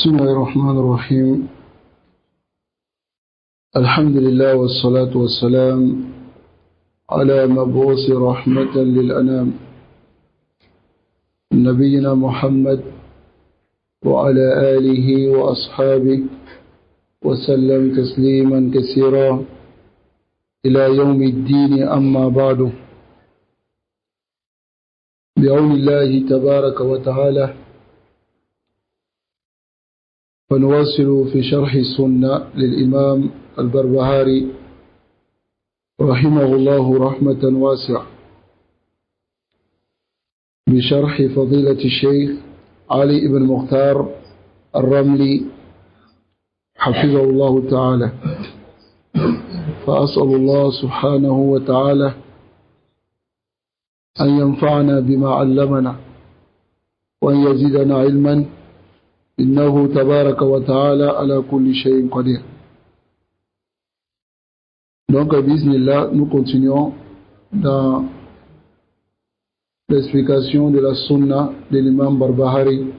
بسم الله الرحمن الرحيم. الحمد لله والصلاة والسلام على مبعوث رحمة للأنام نبينا محمد وعلى آله وأصحابه وسلم تسليما كثيرا إلى يوم الدين. أما بعد، بعون الله تبارك وتعالى فنواصل في شرح السنة للإمام البربهاري رحمه الله رحمة واسعة بشرح فضيلة الشيخ علي بن مختار الرملي حفظه الله تعالى. فأسأل الله سبحانه وتعالى أن ينفعنا بما علمنا وأن يزيدنا علما إنه تبارك وتعالى على كل شيء قدير. Donc, bismillah, nous continuons dans l'explication de la sunna de l'imam Barbahari,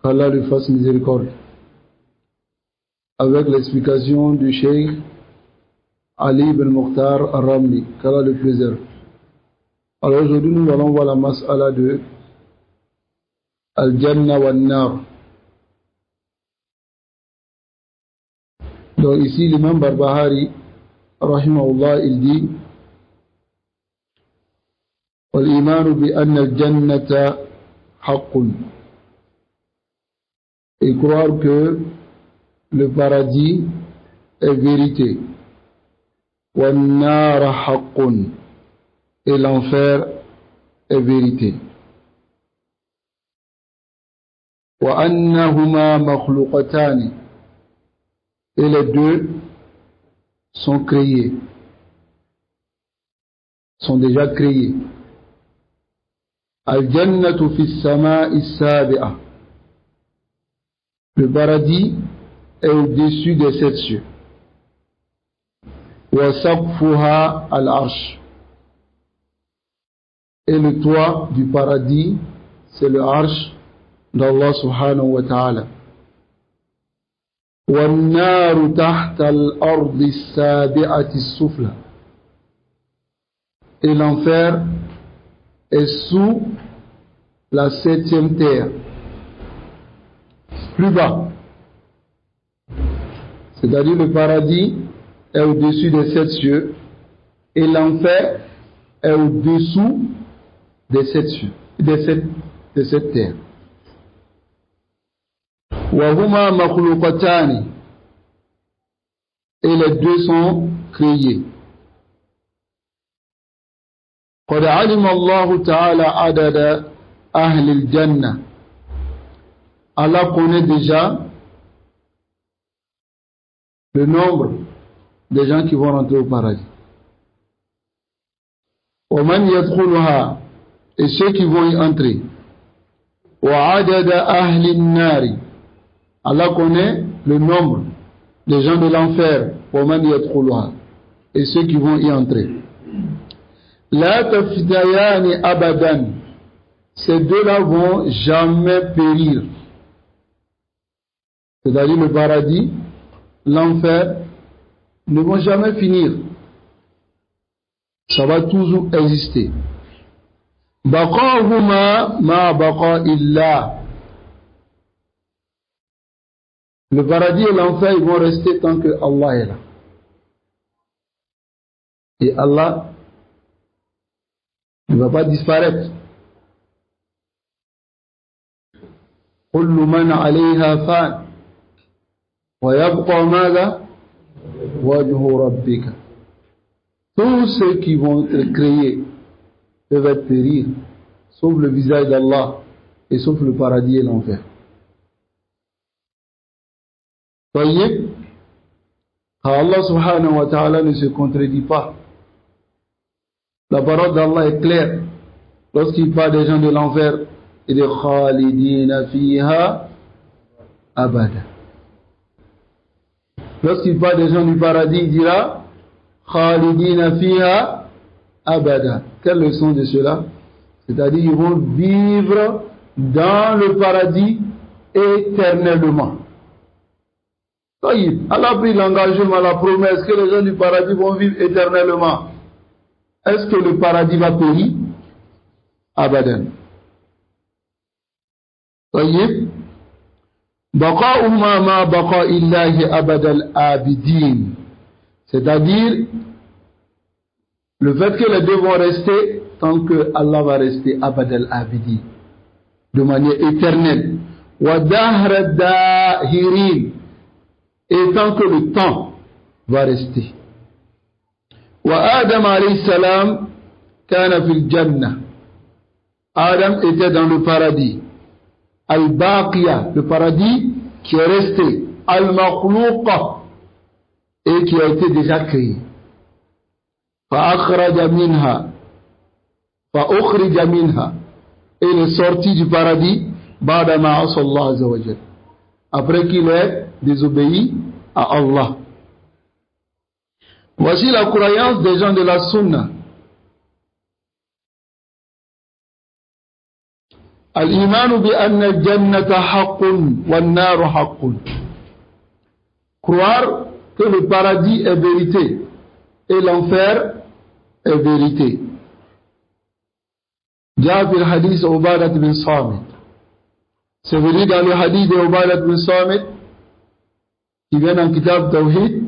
qu'Allah lui fasse miséricorde, avec l'explication du cheikh Ali ibn Mukhtar al-Ramli, qu'Allah lui préserve. Alors aujourd'hui, nous allons voir la mas'ala de Al-Jannah wa Nar. Donc ici, l'imam Barbahari, rahimahullah, il dit وَالْإِيمَانُ بِأَنَّ الْجَنَّةَ حَقٌّ. Et croire que le paradis est vérité. وَالنَّارَ حَقٌّ. Et l'enfer est vérité. وَأَنَّهُمَا مَخْلُوقَتَانِ. Et les deux sont créés, sont déjà créés. Al-Jannatu fi as-sama'i as-sabi'a. Le paradis est au-dessus des 7 cieux. Wa saqfuha al-arsh. Et le toit du paradis, c'est le arsh d'Allah subhanahu wa ta'ala. وَالنَّارُ تَحْتَ الْأَرْضِ السَّابِعَةِ السُّفْلَى. Et l'enfer est sous la 7e terre, plus bas. C'est-à-dire le paradis est au-dessus des 7 cieux et l'enfer est au-dessous des 7 cieux, de cette terre. وَهُمَا مَخْلُوقَتَانِ. Et les deux sont créés. قَدْ عَلِمَ اللَّهُ تَعَالَى عَدَدَ أَهْلِ الْجَنَّةِ. Allah connaît déjà le nombre des gens qui vont rentrer au paradis. وَمَنْ يَدْخُلُهَا. Et ceux qui vont y entrer. وَعَدَدَ أَهْلِ النَّارِ. Allah connaît le nombre des gens de l'enfer, et ceux qui vont y entrer. La tafdayani abadan. Ces deux-là vont jamais périr. C'est-à-dire le paradis, l'enfer, ne vont jamais finir. Ça va toujours exister. Baqahuma ma baqa'illah. Le paradis et l'enfer, ils vont rester tant que Allah est là. Et Allah ne va pas disparaître. كل من عليها فان ويبقى ماذا وجه ربك. Tous ceux qui vont être créés peuvent être périr, sauf le visage d'Allah et sauf le paradis et l'enfer. Voyez, Allah subhanahu wa ta'ala ne se contredit pas. La parole d'Allah est claire. Lorsqu'il parle des gens de l'enfer, il dit Khalidina fiha abada. Lorsqu'il parle des gens du paradis, il dira Khalidina fiha abada. Quelle leçon de cela? C'est-à-dire ils vont vivre dans le paradis éternellement. Allah a pris l'engagement, la promesse que les gens du paradis vont vivre éternellement. Est-ce que le paradis va périr? Abadan. Baqa'uhuma ma baqa'illahi abadal abidin. C'est-à-dire, le fait que les deux vont rester tant que Allah va rester abadal abidin, de manière éternelle. Wa dahra dahirin. Et tant que le temps va rester. Wa Adam alayhi salam kana fil jannah. Adam était dans le paradis. Al-Baqiya, le paradis qui est resté. Al-Makhlouqa, et qui a été déjà créé. Fa'akhraja minha. Fa'ukhrija minha. Et il est sorti du paradis. Ba'da ma asa Allah azza wa jalla. Après qu'il ait désobéi à Allah. Voici la croyance des gens de la Sunna. Al-imanu bi anna al-jannata haqqun wan-naru haqqun. Croire que le paradis est vérité et l'enfer est vérité. Jaa fi al-hadith Ubadah bin Samit. C'est venu dans le hadith de Ubadah bin Samit, qui vient dans le Kitab Tawhid,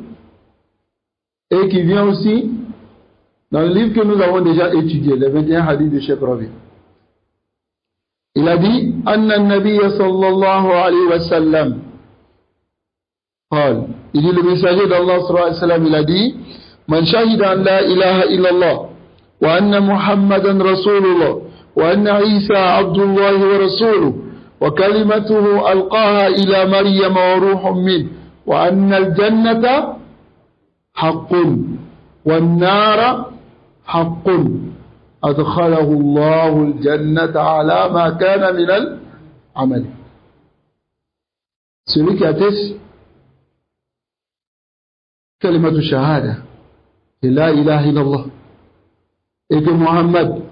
et qui vient aussi dans le livre que nous avons déjà étudié, les 21 hadiths de Cheikh Rabi. Il a dit, Anna Nabiyya sallallahu alayhi wa sallam, il dit, le messager d'Allah sallallahu alayhi wa sallam, il a dit, Man shahida an la ilaha illallah, wa anna Muhammadan rasulullah, wa anna Isa abdullah wa rasuluh, wa kalimatuhu alqaha ila Maryam wa ruhum min, wa anna al-jannata haqqun, wa an-nara haqqun. أدخله الله الجنة على ما كان من العمل. Celui qui atteste kalimatu shahada, et la ilaha illallah, et que Muhammad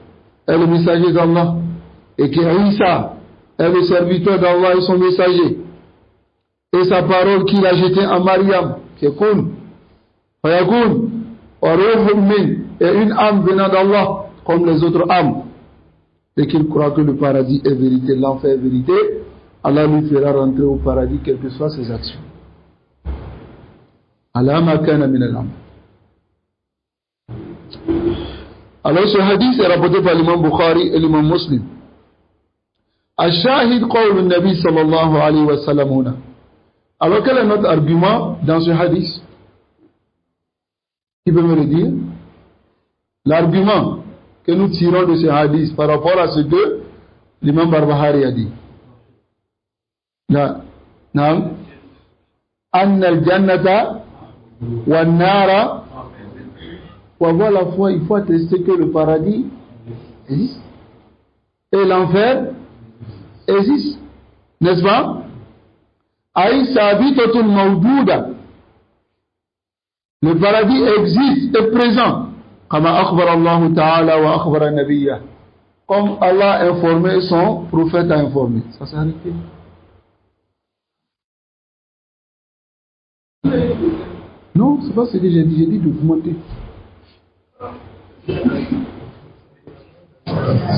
est le messager d'Allah, et que Isa est le serviteur d'Allah et son messager, et sa parole qu'il a jetée en Maryam, qui est kun, fayakun, wa ruhum min, et une âme venant d'Allah, comme les autres âmes, et qu'il croit que le paradis est vérité, l'enfer est vérité, Allah lui fera rentrer au paradis quelles que soient ses actions. Allah ma kana min al-amal. Alors ce hadith est rapporté par l'imam Bukhari et l'imam Muslim. Al-Shahid qawl al-Nabi sallallahu alayhi wa sallam huna. Alors quel est notre argument dans ce hadith? Qui peut me le dire? L'argument que nous tirons de ce hadith par rapport à ce que l'imam Barbahari a dit. Naam. Anna al-jannata wa nara. Pour avoir la foi, il faut attester que le paradis existe. Et l'enfer existe. N'est-ce pas? Aïe sabitatul mawjouda. Le paradis existe, est présent. Comme Allah Ta'ala wa akhbara nabiyya. Comme Allah a informé, son prophète a informé. Ça s'est arrêté. Non, c'est pas ce que j'ai dit. J'ai dit de commenter.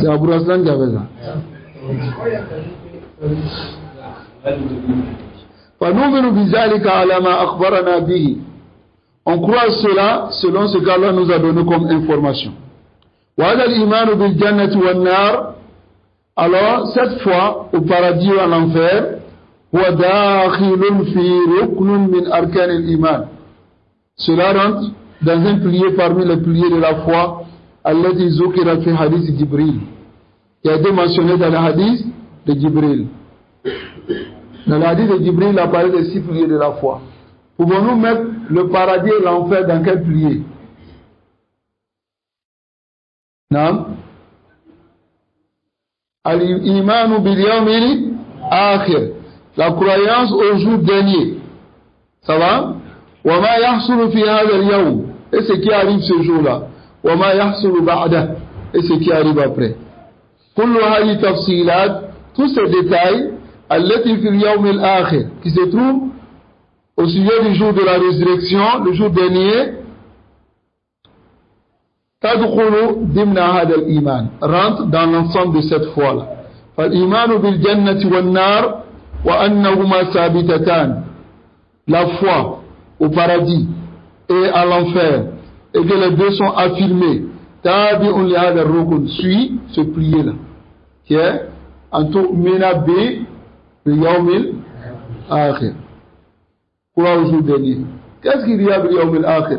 C'est Abou Raslan qui avait ça. فَنُؤْمِنُ بِذَلِكَ عَلَى مَا أَخْبَرَنَا بِهِ. On croit cela selon ce qu'Allah nous a donné comme information. وَهَذَا الْإِيمَانُ بِالْجَنَّةِ وَالنَّارِ. Alors, cette foi au paradis ou à l'enfer, هُوَ دَاخِلٌ فِي رُكْنٌ مِنْ أَرْكَانِ الْإِيمَانِ. Cela rentre dans un pilier parmi les piliers de la foi, الَّذِي ذُكِرَ فِي حَدِيثِ Jibril, qui a été mentionné dans le hadith de Jibril. Dans le hadith de Jibril, il apparaît les 6 piliers de la foi. Pouvons-nous mettre le paradis et l'enfer dans quel pilier? Non? Al-imanu bil-yawmil akhir. La croyance au jour dernier. Ça va? Wa ma yahsulu fi hadha al-yawm. Et ce qui arrive ce jour-là. Wa ma yahsulu ba'dah. Et ce qui arrive après. Kullu hadi tafsilat. Tous ces détails التي في اليوم الآخر, qui se trouve au sujet du jour de la résurrection, le jour dernier, تدخل ضمن هذا الإيمان, rentre dans l'ensemble de cette foi-là. فالإيمان بالجنة والنار وأنهما ثابتتان, la foi au paradis et à l'enfer, et que les deux sont affirmés. تابع لهذا الركن, suit ce plié-là, qui est أن تؤمن باليوم الآخر, croire au jour dernier. Qu'est-ce qu'il y a باليوم الآخر?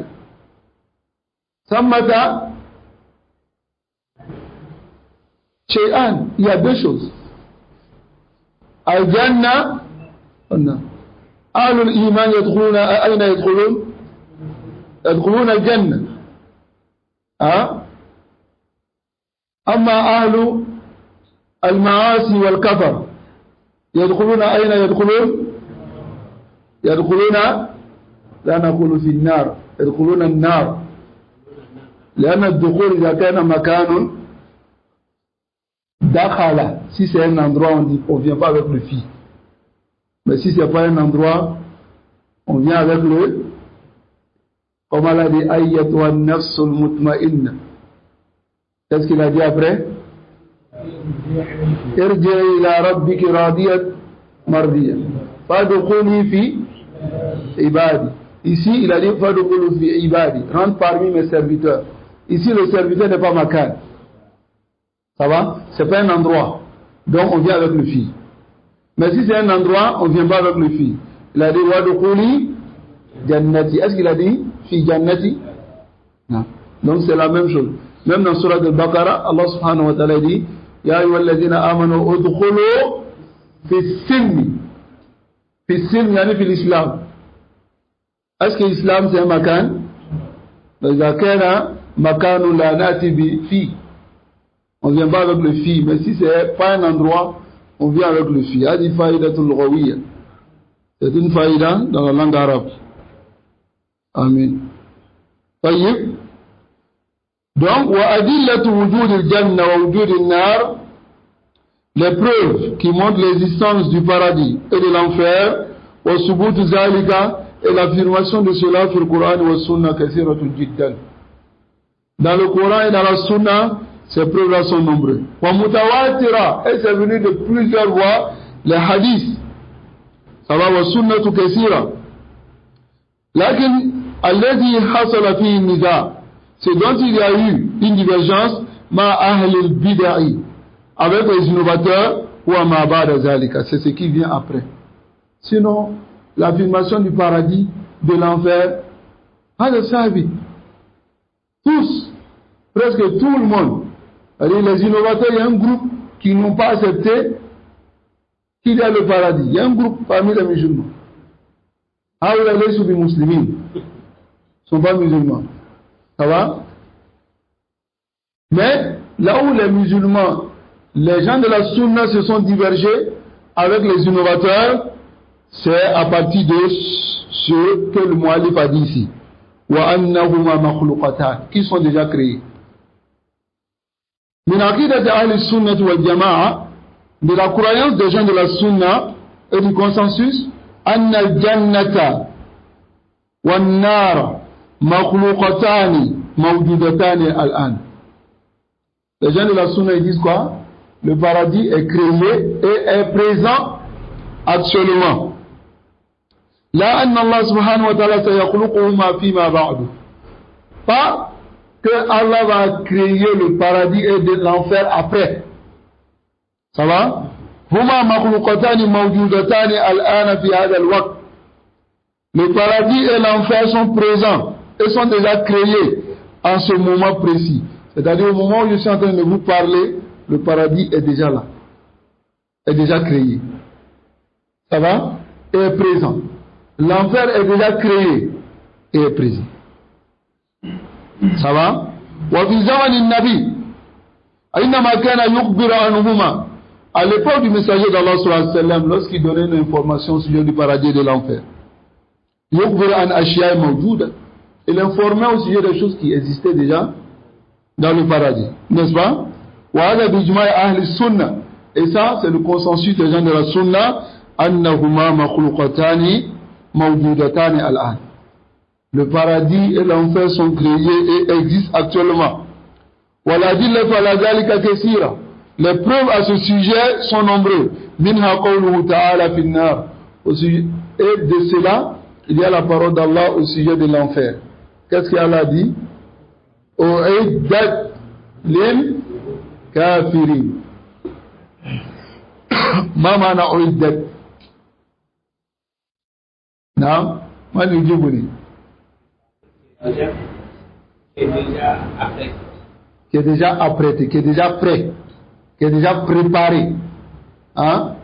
ثمة شيئان, il y a deux choses. الجنة والنار. أهل الإيمان يدخلون أين يدخلون؟ يدخلون الجنة. أما أهل المعاصي والكفر يدخلون أين يدخلون؟ يدخلون, لا نقول في النار, يدخلون النار, لأن الدخول إذا كان مكان دخل, si c'est un endroit on ne vient pas avec le fi, mais si ce n'est pas un endroit on vient avec le, comme elle a dit, ayyatuha nafsul mutma'inna. Qu'est-ce qu'il a dit après? Irji'i ila rabbiki radiyat mardiya fadkhuli fi ibadi. Ici il a dit fadkhulu fi ibadi, rentre parmi mes serviteurs. Ici le serviteur n'est pas makan, ça va, c'est pas un endroit, donc on vient avec le fi. Mais si c'est un endroit on vient pas avec le fi. Il a dit wadkhuli jannati. Est-ce qu'il a dit fi jannati? Non. Donc c'est la même chose. Même dans Surah Al-Baqarah, Allah subhanahu wa ta'ala dit Ya ayyuhalladhina amanu udkhulu fi silmi. Fi silmi yani fi l'islam. Est-ce que l'islam c'est un makan? إذا كان مكان لا نأتي بفي, on ne vient pas avec le fi, mais si c'est pas un endroit on vient avec le fi. هذه فائدة لغوية, c'est une faïda dans la langue arabe. Amen. طيب, donc وأدلة وجود الجنة ووجود النار, les preuves qui montrent l'existence du paradis et de l'enfer, وثبوت ذلك, et l'affirmation de cela في القرآن والسنة كثيرة جدا. Dans le Coran et dans la Sunna, ces preuves-là sont nombreuses. ومتواترة, et c'est venu de plusieurs voies, les hadiths, ça va, والسنة كثيرة. لكن الذي حصل فيه النزاع, c'est dont il y a eu une divergence, مع أهل البدع, avec les innovateurs, ou ما بعد ذلك, c'est ce qui vient après. Sinon, l'affirmation du paradis, de l'enfer, هذا ثابت. Tous, presque tout le monde, les innovateurs, il y a un groupe qui n'ont pas accepté qu'il y a le paradis. Il y a un groupe parmi les musulmans. هؤلاء ليسوا بمسلمين, ne sont pas musulmans. Ça va? Mais là où les musulmans, les gens de la sunna se sont divergés avec les innovateurs, c'est à partir de ce que le mu'allif a dit ici. وَأَنَّهُمَا مَخْلُقَتَانِ, qui sont déjà créés. من عقيدة أهل السنة والجماعة, de la croyance des gens de la sunna et du consensus, أن الجنة والنار مخلوقتان موجودتان الآن. Les gens de la sunna ils disent quoi? Le paradis est créé et est présent actuellement. لا أن الله سبحانه وتعالى سيخلقهما فيما بعد. Pas que Allah va créer le paradis et de l'enfer après. Ça va? هما مخلوقتان موجودتان الآن في هذا الوقت. Le paradis et l'enfer sont présents et sont déjà créés en ce moment précis. C'est-à-dire au moment où je suis en train de vous parler, le paradis est déjà là, est déjà créé. Ça va? Et est présent. L'enfer est déjà créé et est présent. Ça va? وفي زمن النبي أينما كان يخبر عنهما, à l'époque du messager d'Allah sallallahu alayhi wa sallam, lorsqu'il donnait une information sur le paradis et de l'enfer, يخبر عن أشياء موجودة, il informait au sujet des choses qui existaient déjà dans le paradis, n'est-ce pas? وهذا بإجماع أهل السنة, Et ça, c'est le consensus des gens de la Sunna. Annahuma makhluqatani mawjudatani al-an. Le paradis et l'enfer sont créés et existent actuellement. Waladillatu ala dhalika kathira. Les preuves à ce sujet sont nombreuses. Minha qawluhu ta'ala fin nar. Et de cela, il y a la parole d'Allah au sujet de l'enfer. Qu'est-ce qu'Allah dit? U'iddat lil kafirin. Ma mana u'iddat? Naam, ma yujibuni? Qui est déjà apprêté, qui est déjà prêt, qui est déjà préparé. Hein?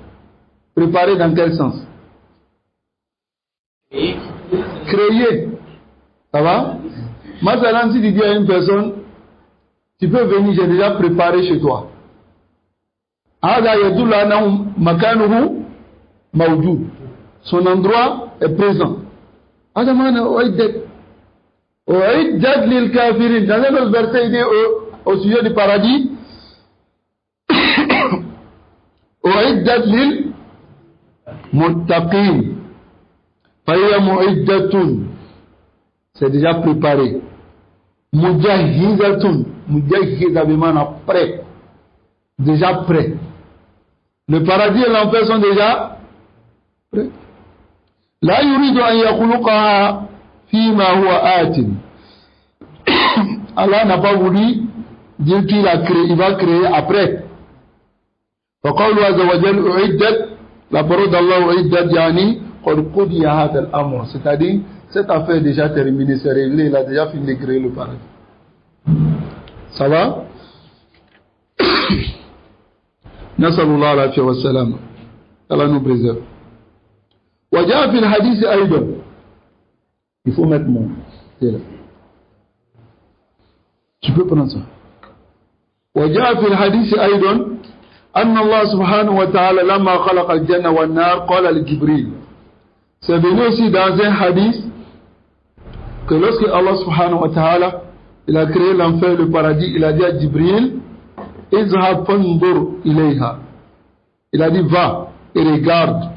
Préparé dans quel sens? Créer. Ça va? Maintenant, si tu dis à une personne, tu peux venir, j'ai déjà préparé chez toi. Son endroit est présent. Dans un autre verset, il dit au sujet du paradis, c'est déjà préparé. Mujahizatun, prêt. Déjà prêt. Le paradis et l'enfer sont déjà prêts. La yuridu an yakhluqaha fima huwa atin. Allah n'a pas voulu dire qu'il a créé, il va créer après. فقوله عز وجل أعدت, la parole d'Allah أعدت يعني قد قضي هذا الأمر, c'est-à-dire cette affaire est déjà terminée, c'est réglé, il a déjà fini de créer le paradis. Ça va? نسأل الله العافية والسلامة. Allah nous préserve. وجاء في الحديث أيضا, il faut mettre mon téléphone. Tu peux prendre ça. وجاء في الحديث أيضا أن الله سبحانه وتعالى لما خلق الجنة والنار قال لجبريل. C'est venu aussi dans un hadith que lorsque Allah subhanahu wa ta'ala il a créé l'enfer et le paradis, il a dit à Jibril, izhab fanzur ilayha. Il a dit va et regarde.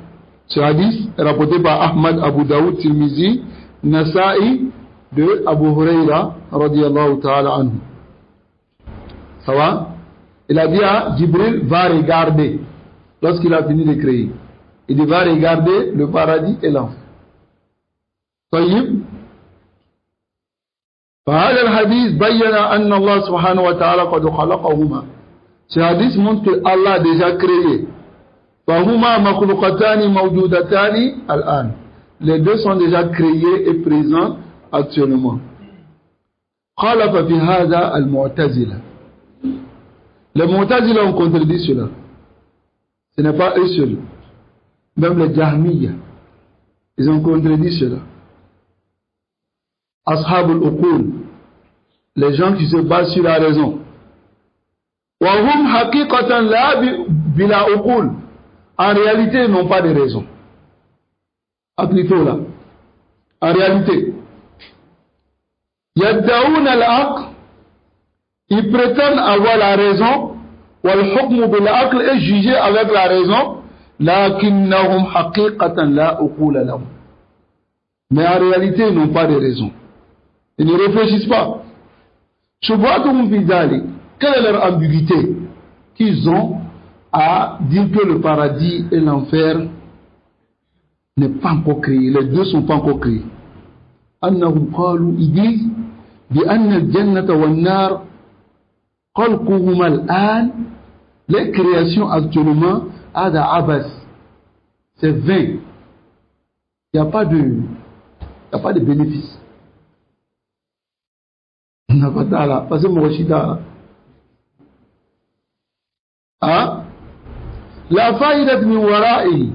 Ce hadith est rapporté par Ahmad, Abu Daoud, Tirmizi, Nasa'i de Abu Huraira radiyallahu ta'ala anhu. Ça va? Il a dit à Jibril, va regarder. Lorsqu'il a fini de créer, il dit, va regarder le paradis et l'enfer. طيب. فهذا الحديث بين أن الله سبحانه وتعالى قد خلقهما. Ce hadith montre que Allah a déjà créé. فهما مخلوقتان موجودتان الآن. Les deux sont déjà créés et présents actuellement. خالف في هذا المعتزلة. Les Mu'tazila ont contredit cela. Ce n'est pas eux seuls. Même les Jahmiya, ils ont contredit cela. Ashabul Uqul, les gens qui se basent sur la raison. Wa hum haqiqatan la bila uqul. En réalité, ils n'ont pas de raison. Appliquez là. En réalité, yaddaoun al-aql, ils prétendent avoir la raison, wal-hukmu bil-aql, et juger avec la raison, lakinnahum haqiqatan la uqula lahum. Mais en réalité, ils n'ont pas de raison. Ils ne réfléchissent pas. Shubhatuhum fi dhalik. Quelle est leur ambiguïté qu'ils ont à dire que le paradis et l'enfer n'est pas encore créé, les deux ne sont pas encore créés. Annahum qalu, ils disent bi anna al-jannata wan-nar khalquhuma al-an, les créations actuellement ada abas, c'est vain. Il n'y a pas de bénéfice. Il n'y a pas d'ala, parce que Mouachida. Hein? La faïdat min wara'i,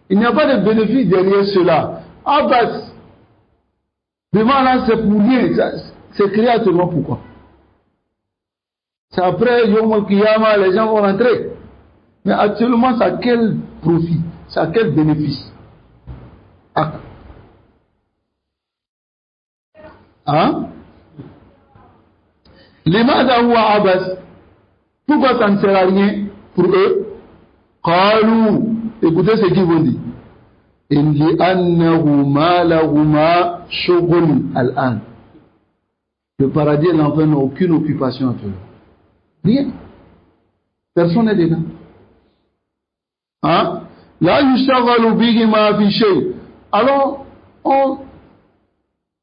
il n'y a pas de bénéfice derrière cela. Abbas, devant là, c'est pour rien, c'est créé actuellement pourquoi? C'est après Yom al-Qiyamah, les gens vont rentrer. Mais actuellement, ça a quel profit? Ça a quel bénéfice? Hein? Pourquoi ça ne sert à rien pour eux? قالوا, écoutez ce qu'ils vont dire. لأنه ما لهما شغل الآن. Le paradis et l'enfer n'ont aucune occupation actuelle. Rien. Personne n'est dedans. Hein? La yushaghalu bihima fi shay. Alors,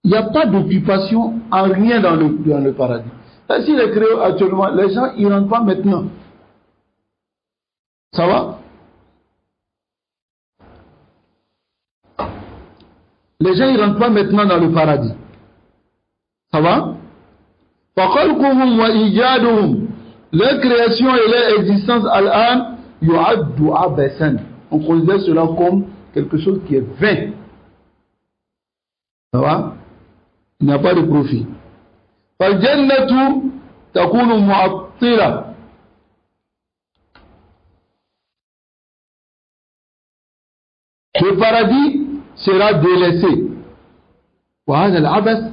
il n'y a pas d'occupation en rien dans le paradis. Si les créés actuellement, les gens ils rentrent pas maintenant. Ça va? Les gens ils rentrent pas maintenant dans le paradis. Ça va? فَخَلْقُهُمْ وَإِيجَادُهُمْ. Leur création et leur existence al-an yu'addu abasan. On considère cela comme quelque chose qui est vain. Ça va? Il n'y a pas de profit. فَالْجَنَّةُ تَكُونُ مُعَطِّلَةً. Le paradis sera délaissé. وَهَذَا الْعَبَث.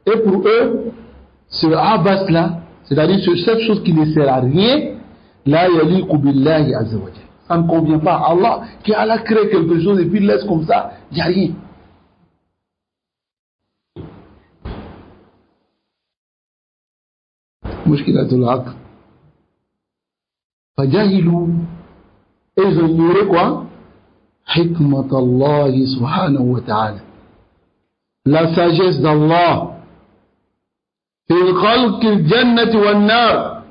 Et pour eux, ce abas-là, c'est-à-dire cette chose qui ne sert à rien, la yaliqu billahi azza wa jalla. Ça ne convient pas à Allah, qui Allah crée quelque chose et puis laisse comme ça, il n'y a rien. Mushkilatul haq. Fajahilu. Et ils ont ignoré quoi? Hikmat Allah subhanahu wa ta'ala. La sagesse d'Allah. في خلق الجنة والنار,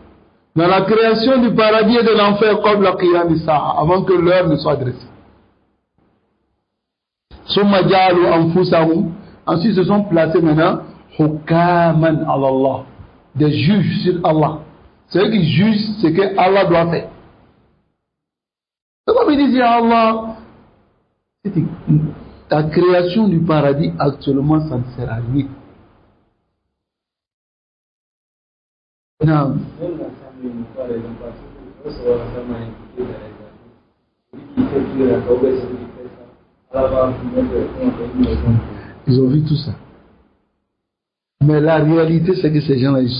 dans la création du paradis et de l'enfer قبل قيام الساعة, avant que l'heure ne soit dressée. ثم جعلوا أنفسهم, ensuite se sont placés maintenant حكاما على الله, des juges sur Allah. C'est eux qui jugent ce que Allah doit faire. C'est comme ils disent à Allah, ta création du paradis actuellement ça ne sert à rien. Non. Ils ont vu tout ça. Mais la réalité, c'est que ces gens-là, ils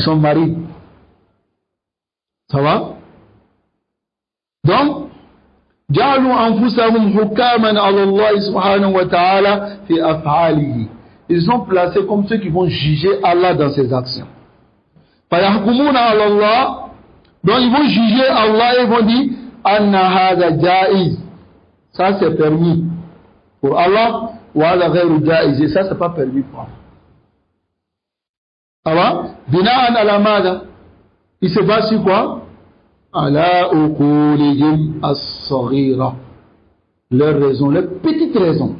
sont mariés. Ça va? Donc, جعلوا أنفسهم حكاما على الله سبحانه وتعالى في أفعاله. Ils sont placés comme ceux qui vont juger Allah dans ses actions. فَيَحْكُمُونَ عَلَى اللَّهِ. Donc ils vont juger Allah et ils vont dire أَنَّ هَذَا جَائِزٌ. Ça c'est permis pour Allah. وَهَذَا غَيْرُ جَائِزٌ. Et ça c'est pas permis pour Allah. Ça va? بِنَاءً عَلَى مَاذَا. Il se base sur quoi? عَلَى أُقُولِهِمْ الصَّغِيرَةِ. Leurs raisons, les petites raisons.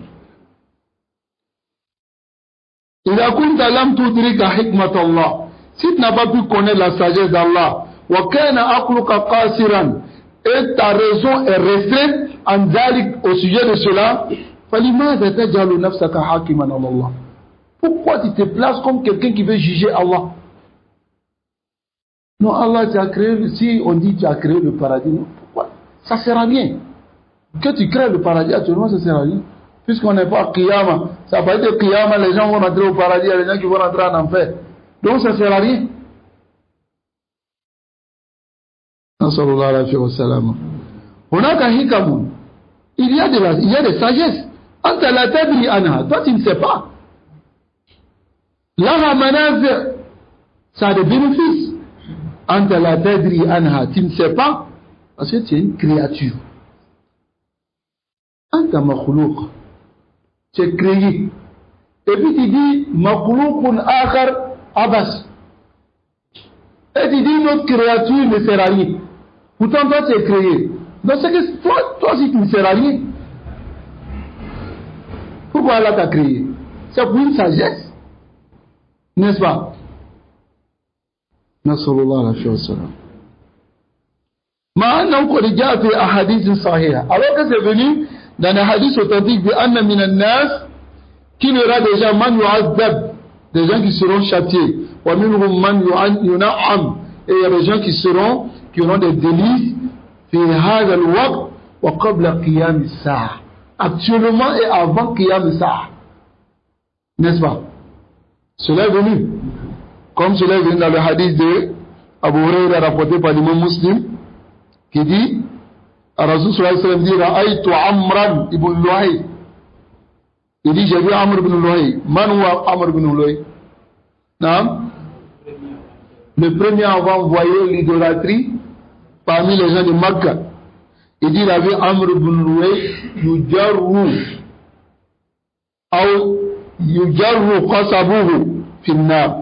إذا كنت لم تدرك حكمة الله, si tu n'as pas pu connaître la sagesse d'Allah, وكان عقلك قاصرا, et ta raison est restreinte en ذلك au sujet de cela, فلماذا تجعل نفسك حاكما على الله. Pourquoi tu te places comme quelqu'un qui veut juger Allah? Non, Allah tu as créé, si on dit tu as créé le paradis, non, pourquoi? Ça sert à rien. Que tu crées le paradis actuellement, ça sert à rien. Puisqu'on n'est pas à Qiyama, ça va être Qiyama, les gens vont rentrer au paradis, les gens qui vont rentrer en enfer. Donc ça ne sert à rien. Sallallahu alayhi wa sallam. On a qu'un hikamun. Il y a des sagesses. Anta la tadri anha. Toi tu ne sais pas. Laha manazir. Ça a des bénéfices. Anta la tadri anha. Tu ne sais pas. Parce que tu es une créature. Anta makhlouq. Tu es créé. Et puis tu dis, makhlouqun akhar abas. Et tu dis, notre créature ne sert à rien. Pourtant, toi, tu es créé. Donc, c'est que toi aussi, tu ne sers à rien. Pourquoi Allah t'a créé? C'est pour une sagesse. N'est-ce pas? Nasallallahu alayhi wa sallam. Alors que c'est venu dans les hadiths authentiques de Anna min al-nas, qu'il y aura des gens man yu'azzab, des gens qui seront châtiés, wa minhum man yun'am, et il y a des gens qui auront des délices fi hadha al-waqt wa qabla qiyam as-sa'a, actuellement et avant qiyam as-sa'a, n'est-ce pas? Cela est venu, comme cela est venu dans le hadith de Abu Huraira rapporté par l'imam Muslim, qui dit, Rasul sallallahu alayhi wa sallam dit, Ra'aytu Amran ibn Luhay. Il dit, j'ai vu Amr ibn Luhay. Man huwa Amr ibn Luhay? Non? Le premier à avoir envoyé l'idolâtrie parmi les gens de Makkah. Il dit, il a vu Amr ibn Luhay, yujarru qasabuhu finnar.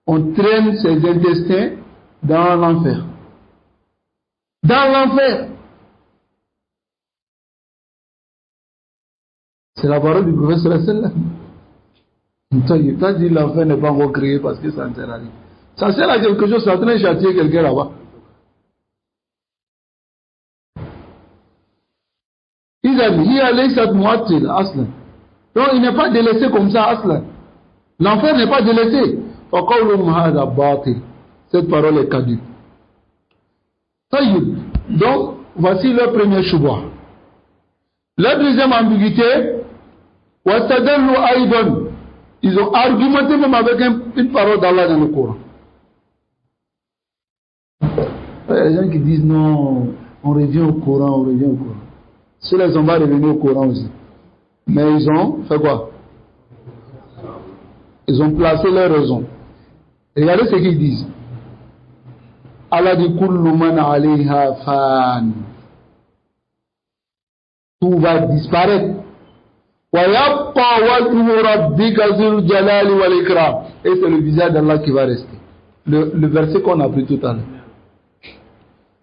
On traîne ses intestins dans l'enfer. Dans l'enfer. C'est la parole du prophète sallallahu alayhi wa sallam. Il t'a dit l'enfer n'est pas encore créé parce que ça ne sert à rien. Ça sert à quelque chose, ça est en train de châtier quelqu'un là-bas. Donc il n'est pas délaissé comme ça, Aslan. L'enfer n'est pas délaissé. Cette parole est caduque. Donc, voici le premier choix. La deuxième ambiguïté, ils ont argumenté même avec une parole d'Allah dans le Coran. Il y a des gens qui disent non, on revient au Coran, on revient au Coran. Ceux-là, ils sont pas revenus au Coran aussi. Mais ils ont fait quoi? Ils ont placé leurs raisons. Regardez ce qu'ils disent. Allah dit kullu man alayha fan. Tout va disparaître. Wa yabqa wajhu rabbika zul jalali wal ikram. Et c'est le visage d'Allah qui va rester. Le verset qu'on a pris tout à l'heure.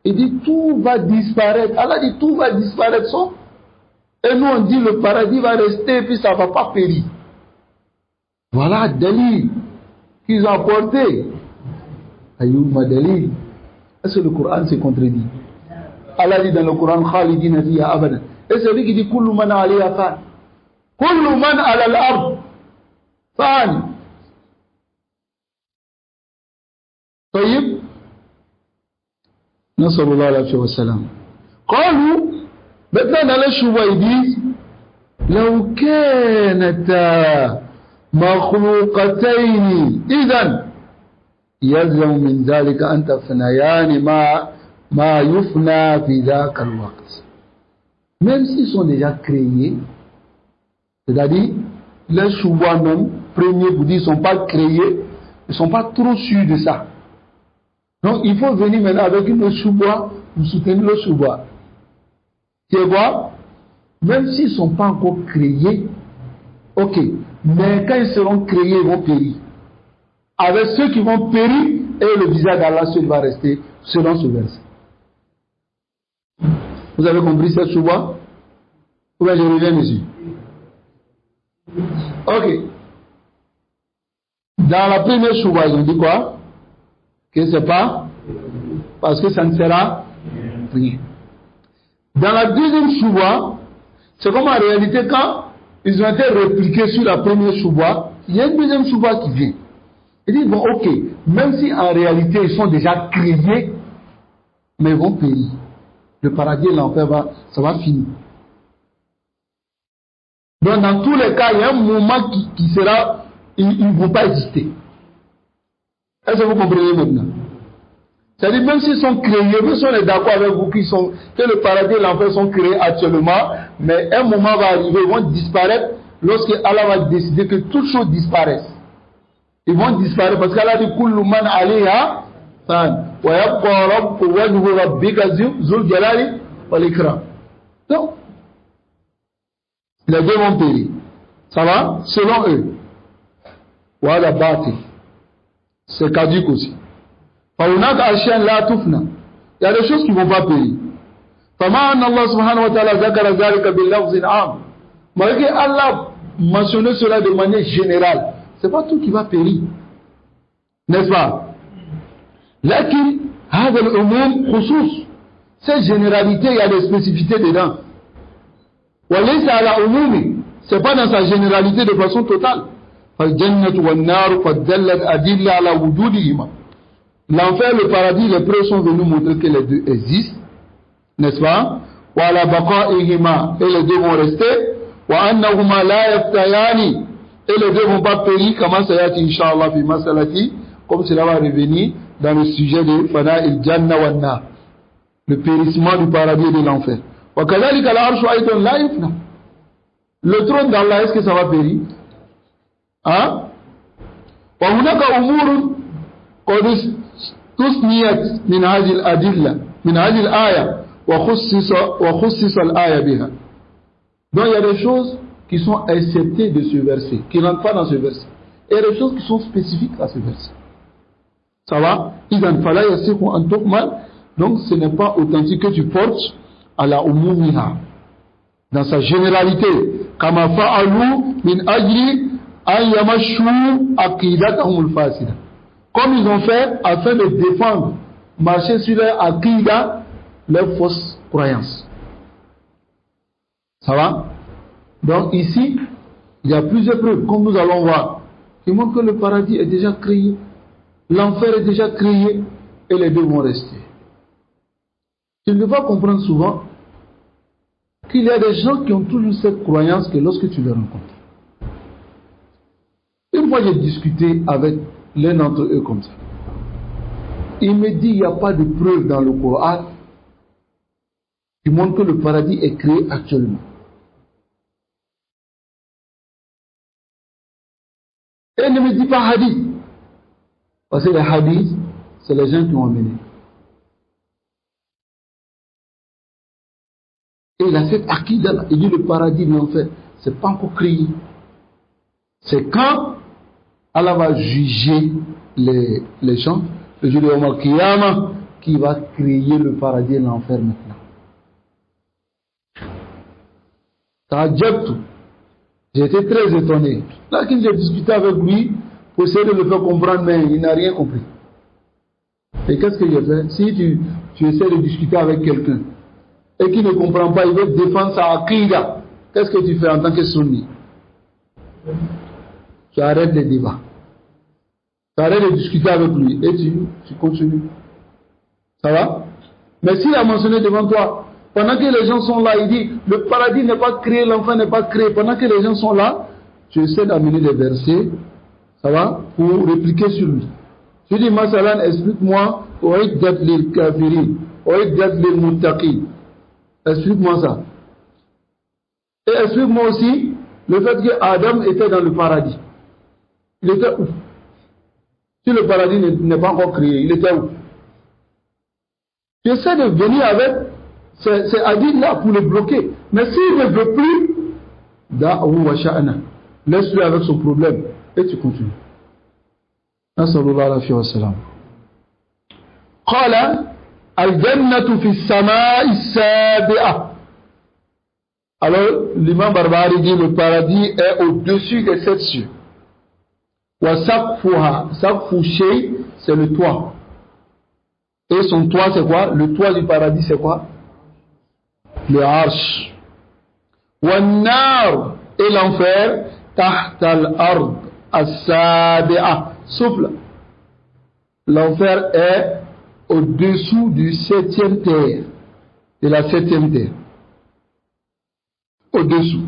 Il dit tout va disparaître. Allah dit tout va disparaître. Sauf. Et nous on dit le paradis va rester et puis ça ne va pas périr. Voilà Dalil qu'ils ont apporté. Ayouma Dalil. Est-ce que le Coran se contredit? Allah dit dans le Coran Khalidina fiha abadan. Et c'est lui qui dit kullu man alayha fan. Kullu man ala al-ard fan. طيب نسأل الله العافية والسلام. قالوا maintenant dans les choix ils disent لو كانتا مخلوقتين إذن يلزم من ذلك أن تفنيان ما يفنى في ذاك الوقت. Même s'ils sont déjà créés, c'est-à-dire les choix même premiers vous disent ils ne sont pas créés, ils ne sont pas trop sûrs de ça. Donc il faut venir maintenant avec une choix pour soutenir le choix. Tu vois, même s'ils ne sont pas encore créés, ok, mais quand ils seront créés, ils vont périr. Avec ceux qui vont périr, et le visage d'Allah seul va rester selon ce verset. Vous avez compris cette choix? Ou bien je reviens dessus. Ok. Dans la première choix, ils ont dit quoi? Que c'est pas, parce que ça ne sera rien. Dans la deuxième choix, c'est comme en réalité quand ils ont été répliqués sur la première choix, il y a une deuxième choix qui vient. Ils disent, bon ok, même si en réalité ils sont déjà créés, mais ils vont périr. Le paradis et l'enfer, ça va finir. Donc dans tous les cas, il y a un moment qui sera, ils ne vont pas exister. Est-ce que vous comprenez maintenant? C'est-à-dire même s'ils sont créés, même si on est d'accord avec vous que le paradis et l'enfer sont créés actuellement, mais un moment va arriver, ils vont disparaître lorsque Allah va décider que toutes choses disparaissent. Ils vont disparaître parce qu'Allah dit kullu man alayha fan wa yabqa wajhu rabbika zul jalali wal ikram. Donc les deux vont périr. Ça va? Selon eux. Voilà bâti. C'est caduque aussi. Il y a des choses qui ne vont pas périr. Allah subhanahu wa ta'ala zakara zalika bil lafzin am. Malgré Allah mentionne cela de manière générale, c'est pas tout qui va périr. N'est-ce pas? Lakin هذا العموم خصوص. Cette généralité, il y a des spécificités dedans. وليس على عمومه. C'est pas dans sa généralité de façon totale. فالجنة والنار قد دلت أدلة على وجودهما. L'enfer, le paradis, les preuves sont venues montrer que les deux existent, n'est-ce pas? وعلى بقائهما. Et les deux vont rester. وأنهما لا يفتيان. Et les deux vont pas périr, comme ça y est, Inch'Allah, fi masalati, comme cela va revenir dans le sujet de Fana il Janna wa Nar, le périssement du paradis et de l'enfer. Wa kadhalika al-arshu aydan la yufna. Le trône d'Allah, est-ce que ça va périr? Hein? Wa hunaka umurun qad tusniyat min hadhihi al-adilla, min hadhihi al-aya wa khussisa al-aya biha. Donc il y a des choses qui sont exceptées de ce verset, qui ne rentrent pas dans ce verset. Et des choses qui sont spécifiques à ce verset. Ça va? Donc ce n'est pas authentique que tu portes à la umumiha, dans sa généralité. Kama fa'alu min ajli an yamashu aqidatahum al-fasida. Comme ils ont fait afin de défendre, marcher sur leur aqida, leur fausse croyance. Ça va? Donc ici, il y a plusieurs preuves, comme nous allons voir, qui montrent que le paradis est déjà créé, l'enfer est déjà créé, et les deux vont rester. Tu ne vas comprendre souvent qu'il y a des gens qui ont toujours cette croyance que lorsque tu les rencontres. Une fois j'ai discuté avec l'un d'entre eux comme ça. Il me dit il n'y a pas de preuve dans le Coran qui montre que le paradis est créé actuellement. Et il ne me dit pas hadith. Parce que les hadiths, c'est les gens qui ont amené. Et il a cette akida, il dit le paradis, l'enfer, c'est pas encore créé. C'est quand Allah va juger les gens, le jour de Yawm al-Qiyamah, qui va créer le paradis et l'enfer maintenant. J'ai été très étonné. Là, quand j'ai discuté avec lui, pour essayer de le faire comprendre, mais il n'a rien compris. Et qu'est-ce que j'ai fait? Si tu essaies de discuter avec quelqu'un, et qui ne comprend pas, il veut défendre sa aqida, qu'est-ce que tu fais en tant que sunni? Tu arrêtes les débats. Tu arrêtes de discuter avec lui, et tu continues. Ça va? Mais s'il a mentionné devant toi, pendant que les gens sont là, il dit, le paradis n'est pas créé, l'enfer n'est pas créé. Pendant que les gens sont là, tu essaies d'amener des versets, ça va, pour répliquer sur lui. Tu dis, Masalan, explique-moi, Oïddat lil kafirin, Oïddat lil muttaqin. Explique-moi ça. Et explique-moi aussi le fait que Adam était dans le paradis. Il était où? Si le paradis n'est pas encore créé, il était où? Tu essaies de venir avec ces hadiths-là pour le bloquer. Mais s'il ne veut plus, da'ahu wa sha'na. Laisse-le avec son problème et tu continues. Nasallallahu alayhi wa sallam. Qala al-jannatu fi as-sama'i as-sabi'a. Alors, l'imam Barbahari dit le paradis est au-dessus des 7 cieux. Wa saqfuha, saqfu shay, c'est le toit. Et son toit c'est quoi? Le toit du paradis c'est quoi? Le arsh. Wa an-nar, et l'enfer, tahta al-ard as-sabi'a. Souple. L'enfer est au-dessous du 7e terre, de la 7e terre. Au-dessous.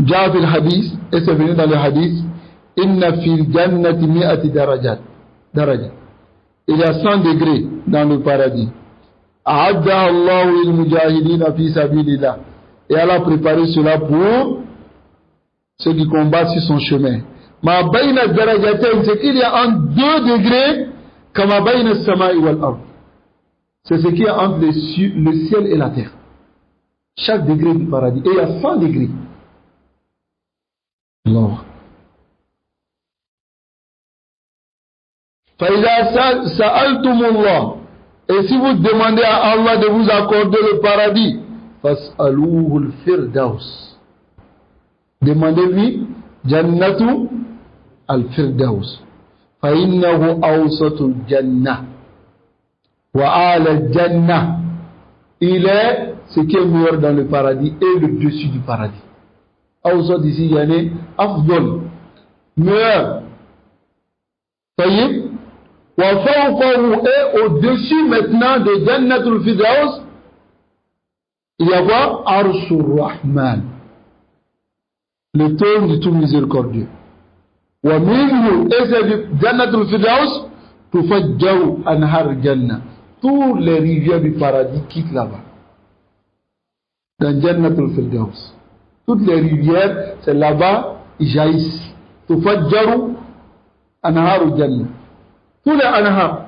Jaa fil hadith, et c'est venu dans le hadith, inna fil jannati mi'ati darajat. Il y a 100 degrés dans le paradis. A'adda Allahu lil mujahidina fi sabilillah. Et Allah a préparé cela pour ceux qui combattent sur son chemin. Ma bayna darajatayn, c'est qu'il y a entre 2 degrés, kama bayna as-sama'i wal ard. C'est ce qui est entre le ciel et la terre. Chaque degré du paradis. Et il y a 100 degrés. Alors. فَإِذَا سَأَلْتُمُ اللَّهِ. Et si vous demandez à Allah de vous accorder le paradis, فَاسْأَلُوهُ الْفِرْدَوْسِ. Demandez-lui Jannatu al-Firdaus. فَإِنَّهُ أَوْسَطُ الْجَنَّةِ وَأَعْلَى الْجَنَّةِ. Il est ce qui est meilleur dans le paradis et le dessus du paradis. Awsat ici, il y en a afdol, meilleur. Voyez? Wa fawqahu, et au-dessus maintenant de Jannatul Firdaus, il y a quoi? Arshur Rahman, le trône du tout miséricordieux. ومنه إذا جنة الفردوس تفجر أنهار الجنة. Toutes les rivières du paradis quittent là-bas. Dans Jannat al-Firdaus. Toutes les rivières, c'est là-bas, ils jaillissent. Tufajjaru anhar al-Jannah. Tous les anhar.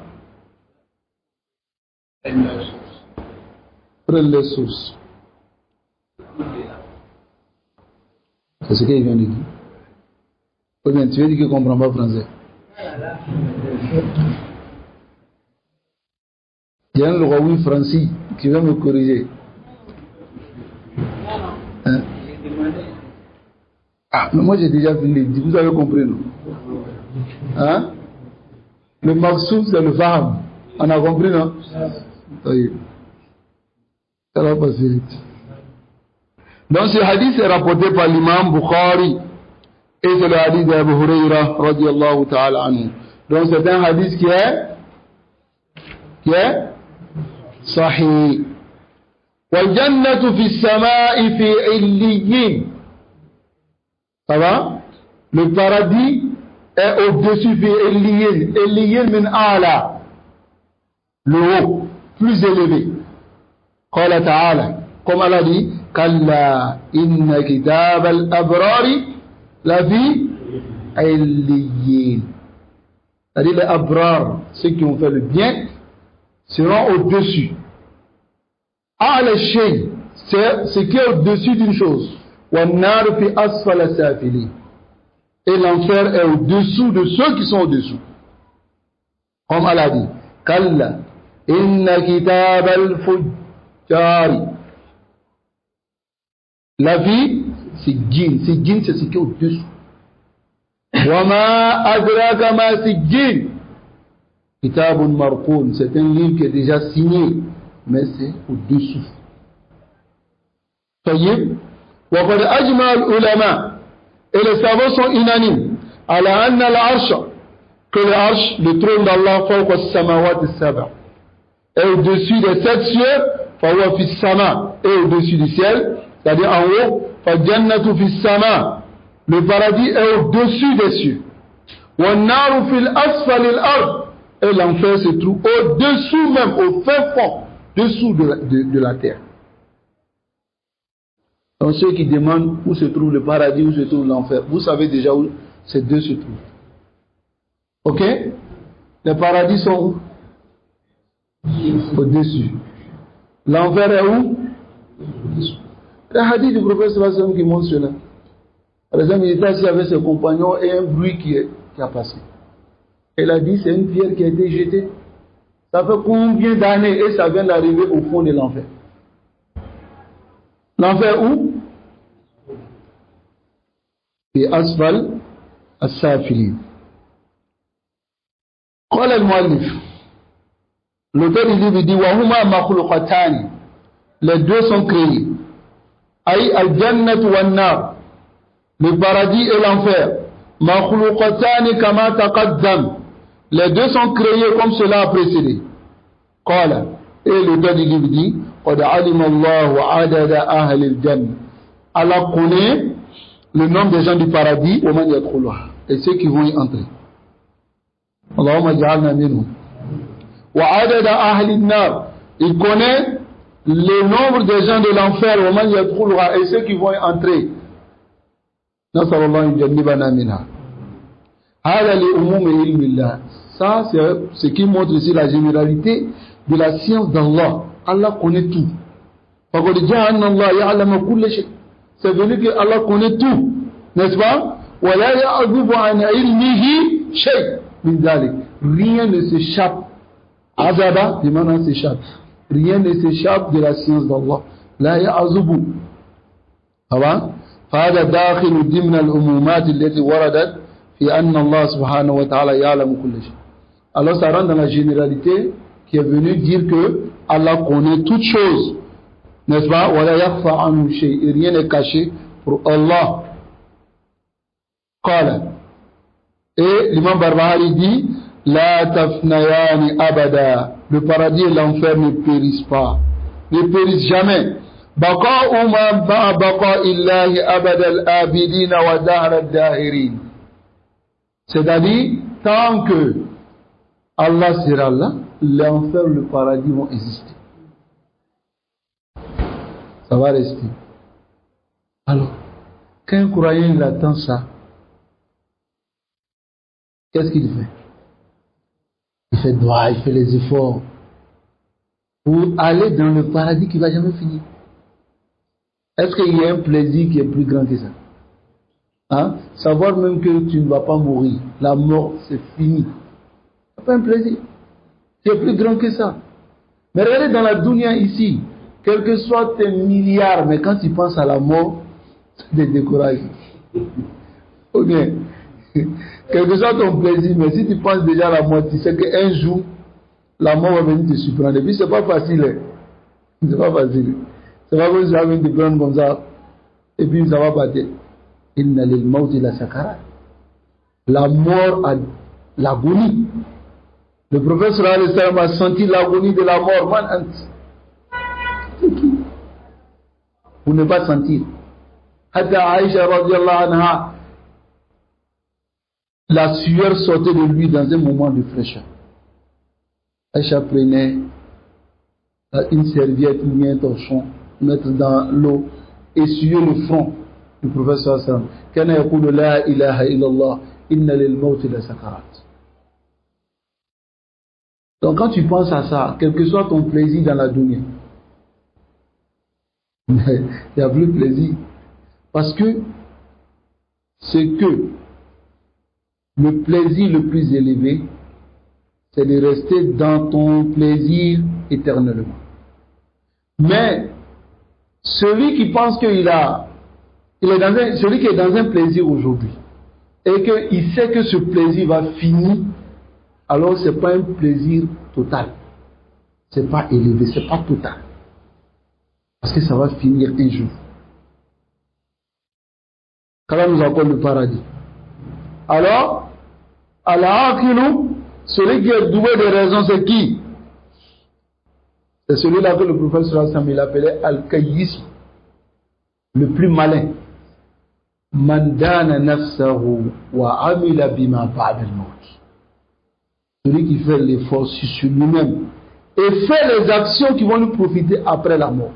Prennent les sources. C'est ce qu'il vient de dire. Ou bien tu veux dire qu'il ne comprend pas français. Il y a un roi Francis qui va me corriger. Hein? Ah, mais moi j'ai déjà fini. Vous avez compris, non? Hein? Le Maksoud, c'est le Faham. On a compris, non? Oui. Ça va passer vite. Donc ce hadith est rapporté par l'imam Bukhari. Et c'est le hadith d'Abu Huraira radiyallahu ta'ala anhu. Donc c'est un hadith qui est sahih. وَالْجَنَّةُ فِي السَّمَاءِ فِي عِلِّيِّينَ. Ça va? Le paradis est au-dessus fi عِلِّيِّينَ. عِلِّيِّينَ min a'la. Le haut, plus élevé. قال تعالى. Comme Allah dit, كَلَّا إِنَّ كِتَابَ الْأَبْرَارِ لَفِي عِلِّيِّينَ. C'est-à-dire les abrar, ceux qui ont fait le bien, seront au-dessus. A'la shay, c'est ce qui est au-dessus d'une chose. وَالنَّارُ فِي أَسْفَلَ السَّافِلِينَ. Et l'enfer est au-dessous de ceux qui sont au-dessous. Comme Allah dit, كَلَّا إِنَّ كِتَابَ الْفُجَّارِ. La vie, c'est djinn. C'est djinn, c'est ce qui est au-dessous. وَمَا أَدْرَاكَ مَا سِجِّينَ. Kitab marqoun, c'est un livre qui est déjà signé, mais c'est au-dessous. Tayyib. وَقَدْ أَجْمَعَ الْعُلَمَاء. Et les savants sont unanimes. على أن العرش, que le arsh, le trône d'Allah, فوق السماوات السبع, est au-dessus des 7 cieux, فهو في السماء, et au-dessus du ciel, c'est-à-dire en haut, فالجنة في السماء, le paradis est au-dessus des cieux. وَالنَّارُ فِي الْأَسْفَلِ الْأَرْضِ. Et l'enfer se trouve au-dessous même, au fin fond, dessous de la terre. Donc ceux qui demandent où se trouve le paradis, où se trouve l'enfer, vous savez déjà où ces deux se trouvent. Ok? Les paradis sont où? Au-dessus. L'enfer est où? Au-dessous. Le hadith du prophète sallallahu qui montre cela. Par exemple, il était assis avec ses compagnons et un bruit qui a passé. Elle a dit, c'est une pierre qui a été jetée. Ça fait combien d'années et ça vient d'arriver au fond de l'enfer. L'enfer où? Et asfal as-safilin. قال المؤلف. L'auteur du livre dit, وَهُمَا مَخْلُقَتَانِ. Les deux sont créés. أي الجنة والنار. Le paradis et l'enfer. مَخْلُقَتَانِ كَمَا تَقَدَّمَ. Les deux sont créés comme cela a précédé. قال. Et l'auteur du livre dit, قَدْ عَلِمَ اللَّهُ عَدَدَ أَهْلِ الْجَنَّةِ. Allah connaît le nombre des gens du paradis, وَمَنْ يَدْخُلُهَا. Et ceux qui vont y entrer. اللهم اجعلنا منهم. وعدد أهل النار. Il connaît le nombre des gens de l'enfer, ومن يدخلها, et ceux qui vont y entrer. نسأل الله أن يجنبنا منها. هذا لعموم علم الله. Ça c'est ce qui montre ici la généralité de la science d'Allah. Allah connaît tout. فقد جاء أن الله يعلم كل شيء. C'est venu que Allah connaît tout, n'est-ce pas? ولا يعزب عن علمه شيء من ذلك. Rien ne s'échappe. Azaba, du maintenant s'échappe. Rien ne s'échappe de la science d'Allah. لا يعزب. طبعا فهذا داخل ضمن العمومات التي وردت في أن الله سبحانه وتعالى يعلم كل شيء. Alors ça rentre dans la généralité qui est venue dire que Allah connaît toutes choses, n'est-ce pas? ولا يخفى عنه شيء. Et rien n'est caché pour Allah. قال. Et l'imam Barbahari dit, La tafnayani abada. Le paradis et l'enfer ne périssent pas, ne périssent jamais. Baqa'u ma baqa illahi abada al-abidina wa dahr al-dahirin. C'est-à-dire, tant que Allah sera là, l'enfer, le paradis vont exister. Ça va rester. Alors, quand un croyant il attend ça, qu'est-ce qu'il fait? Il fait droit, il fait les efforts pour aller dans le paradis qui ne va jamais finir. Est-ce qu'il y a un plaisir qui est plus grand que ça? Hein? Savoir même que tu ne vas pas mourir, la mort c'est fini. C'est pas un plaisir qui est plus grand que ça. Mais regardez dans la dunya ici, quels que soient tes milliards, mais quand tu penses à la mort, ça te décourage. Ou bien, quel que soit ton plaisir, mais si tu penses déjà à la mort, tu sais qu'un jour, la mort va venir te surprendre. Et puis c'est pas facile. Hein. C'est pas facile. C'est pas comme si ça va venir te prendre comme ça. Et puis ça va partir. Inna lil mawti la sakarat. La mort a l'agonie. Le prophète sallallahu alayhi wa sallam a senti l'agonie de la mort. Man ant. Vous ne pas sentir. Hatta Aïcha radiallahu anha, la sueur sortait de lui dans un moment de fraîcheur. Aïcha prenait une serviette ou bien un torchon, mettre dans l'eau, essuyer le front du prophète sallallahu alayhi wa sallam. Kana yaqulu la ilaha illallah, inna lil mawti la sakarat. Donc quand tu penses à ça, quel que soit ton plaisir dans la dunya, il n'y a plus de plaisir. Parce que c'est que le plaisir le plus élevé, c'est de rester dans ton plaisir éternellement. Mais celui qui pense celui qui est dans un plaisir aujourd'hui et qu'il sait que ce plaisir va finir, alors ce n'est pas un plaisir total. Ce n'est pas élevé, ce n'est pas total. Parce que ça va finir un jour. Qu'Allah nous accorde le paradis. Alors, Al-Aqilou, celui qui est doué de raison, c'est qui? C'est celui-là que le prophète sallallahu alayhi wa sallam appelait Al-Kayyis, le plus malin. Man dana nafsahu wa amila bima ba'da al-maut. Celui qui fait l'effort sur lui-même et fait les actions qui vont lui profiter après la mort.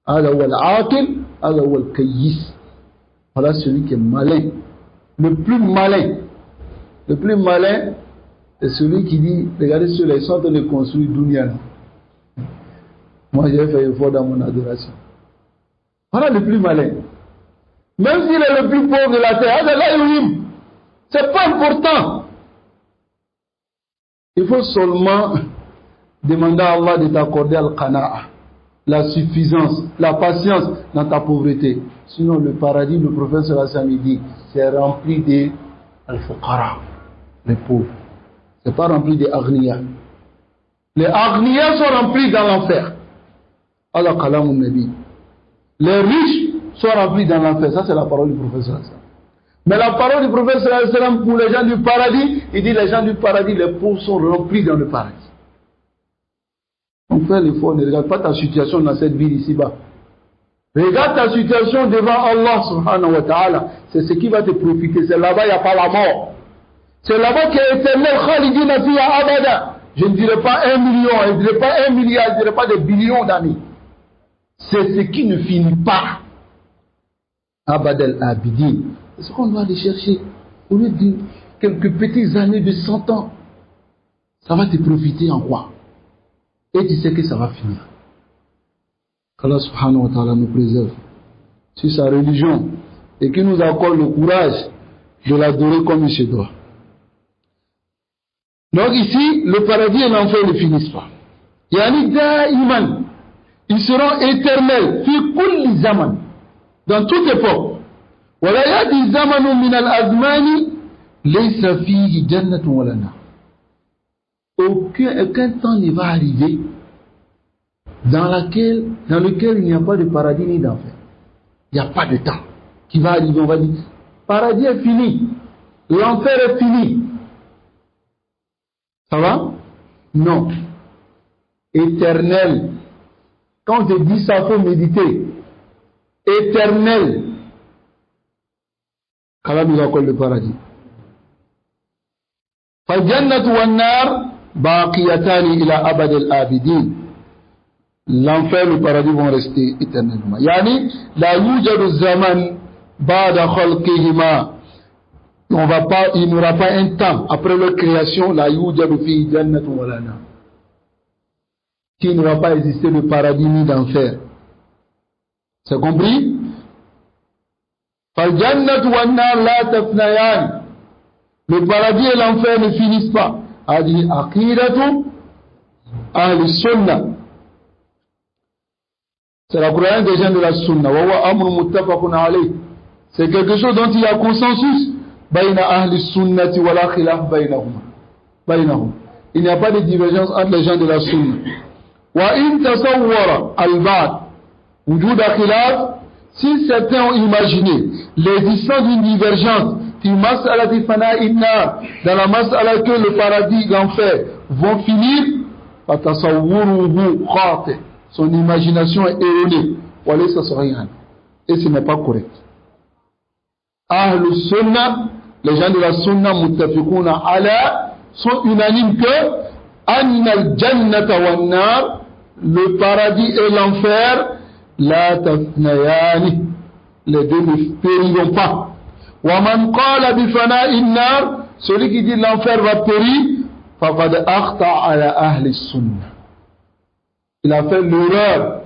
Ala wa al-aqil, ala wa al-kayyis. Voilà celui qui est malin. Le plus malin. Le plus malin, c'est celui qui dit, regardez ceux-là, ils sont en train de construire Dunya. Moi, j'ai fait effort dans mon adoration. Voilà le plus malin. Même s'il est le plus pauvre de la terre, c'est pas important. Il faut seulement demander à Allah de t'accorder al-qana'a, la suffisance, la patience dans ta pauvreté. Sinon, le paradis, le prophète sallallahu alayhi wa sallam dit, c'est rempli des al-fuqara, les pauvres. C'est pas rempli des aghniya. Les aghniya sont remplis dans l'enfer. Allah kalamun nabi. Les riches sont remplis dans l'enfer. Ça, c'est la parole du prophète sallallahu alayhi wa sallam. Mais la parole du prophète sallallahu alayhi wa sallam pour les gens du paradis, il dit les gens du paradis, les pauvres sont remplis dans le paradis. Donc fais l'effort, ne regarde pas ta situation dans cette ville ici-bas. Regarde ta situation devant Allah subhanahu wa ta'ala. C'est ce qui va te profiter. C'est là-bas, il n'y a pas la mort. C'est là-bas qui est éternel. Khalidina fiha abada. Je ne dirais pas 1 million, je ne dirais pas 1 milliard, je ne dirais pas des billions d'années. C'est ce qui ne finit pas. Abadal abidin. C'est ce qu'on doit aller chercher. Au lieu de quelques petites années de 100 ans, ça va te profiter en quoi? Et tu sais que ça va finir. Qu'Allah subhanahu wa ta'ala nous préserve sur sa religion et qu'il nous accorde le courage de l'adorer comme il se doit. Donc ici, le paradis et l'enfer ne finissent pas. Yani da'iman, ils seront éternels, fi kulli zaman, dans toute époque. Wala yadi zamanu min al-azmani, laysa fihi jannatun wala nar. Aucun temps ne va arriver dans lequel il n'y a pas de paradis ni d'enfer. Il n'y a pas de temps qui va arriver. On va dire, paradis est fini, l'enfer est fini. Ça va? Non. Éternel. Quand on te dit ça, il faut méditer. Éternel. Qu'Allah nous accorde le paradis. فالجنة والنار باقيتان إلى أبد الآبدين. L'enfer et le paradis vont rester éternellement. يعني لا يوجد الزمن بعد خلقهما. Il n'y aura pas un temps après leur création, la يوجد فيه جنة ولا نار, qu'il ne va pas exister de paradis ni d'enfer. C'est compris? فالجنة والنار لا تفنيان. Le paradis et l'enfer ne finissent pas. هذه عقيدة أهل السنة. C'est la croyance des gens de la sunna. وهو أمر متفق عليه. C'est quelque chose dont il y a consensus. بين أهل السنة ولا خلاف بينهم. Il n'y a pas de divergence entre les gens de la sunna. وإن تصور البعض وجود خلاف, si certains ont imaginé l'existence d'une divergence في مسألة فناء النار, dans la mas'ala que le paradis et l'enfer vont finir, فتصوره خاطئ, son imagination est erronée, وليس صحيحا, et ce n'est pas correct. أهل السنة, les gens de la sunna, متفقون على, sont unanimes que أن الجنة والنار, le paradis et l'enfer, لا تفنيان, les deux ne périront pas. ومن قال بفناء النار, celui qui dit l'enfer va périr, فقد أخطأ على أهل السنة. Il a fait l'erreur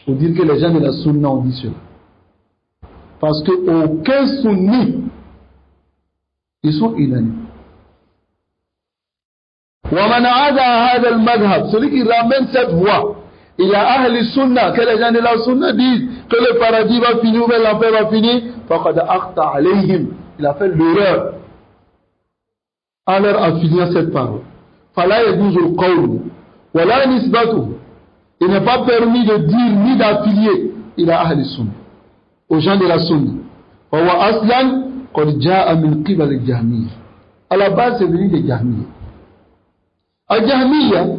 pour dire que les gens de la sunna ont dit cela. Parce que aucun sunni, ils sont unanimes. ومن عاد هذا المذهب, celui qui ramène cette voie, il y a Ahl Sunna, que les gens de la Sunna disent que le paradis va finir ou l'enfer va finir, فقد أخطأ عليهم, il a fait l'erreur en leur affiliant cette parole. فلا يجوز القول ولا نسبته, il n'est pas permis de dire ni d'affilier il a Ahl Sunna, aux gens de la Sunna. فهو أصلا قد جاء من قبل الجهمية, à la base c'est venu des Jahmiyyah. الجهمية,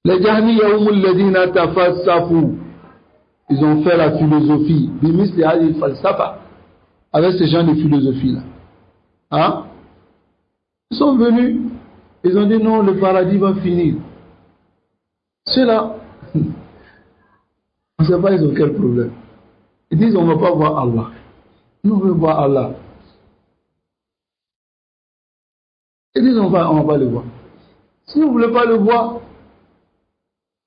les Jahmiyyah هم الذين تفلسفوا, ils ont fait la philosophie بمثل هذه الفلسفة, avec ces gens de philosophie là, hein? Ils sont venus, ils ont dit non, le paradis va finir. Ceux-là, on ne sait pas ils ont quel problème. Ils disent on ne va pas voir Allah. Nous on veut voir Allah. Ils disent on va pas le voir. Si vous ne voulez pas le voir,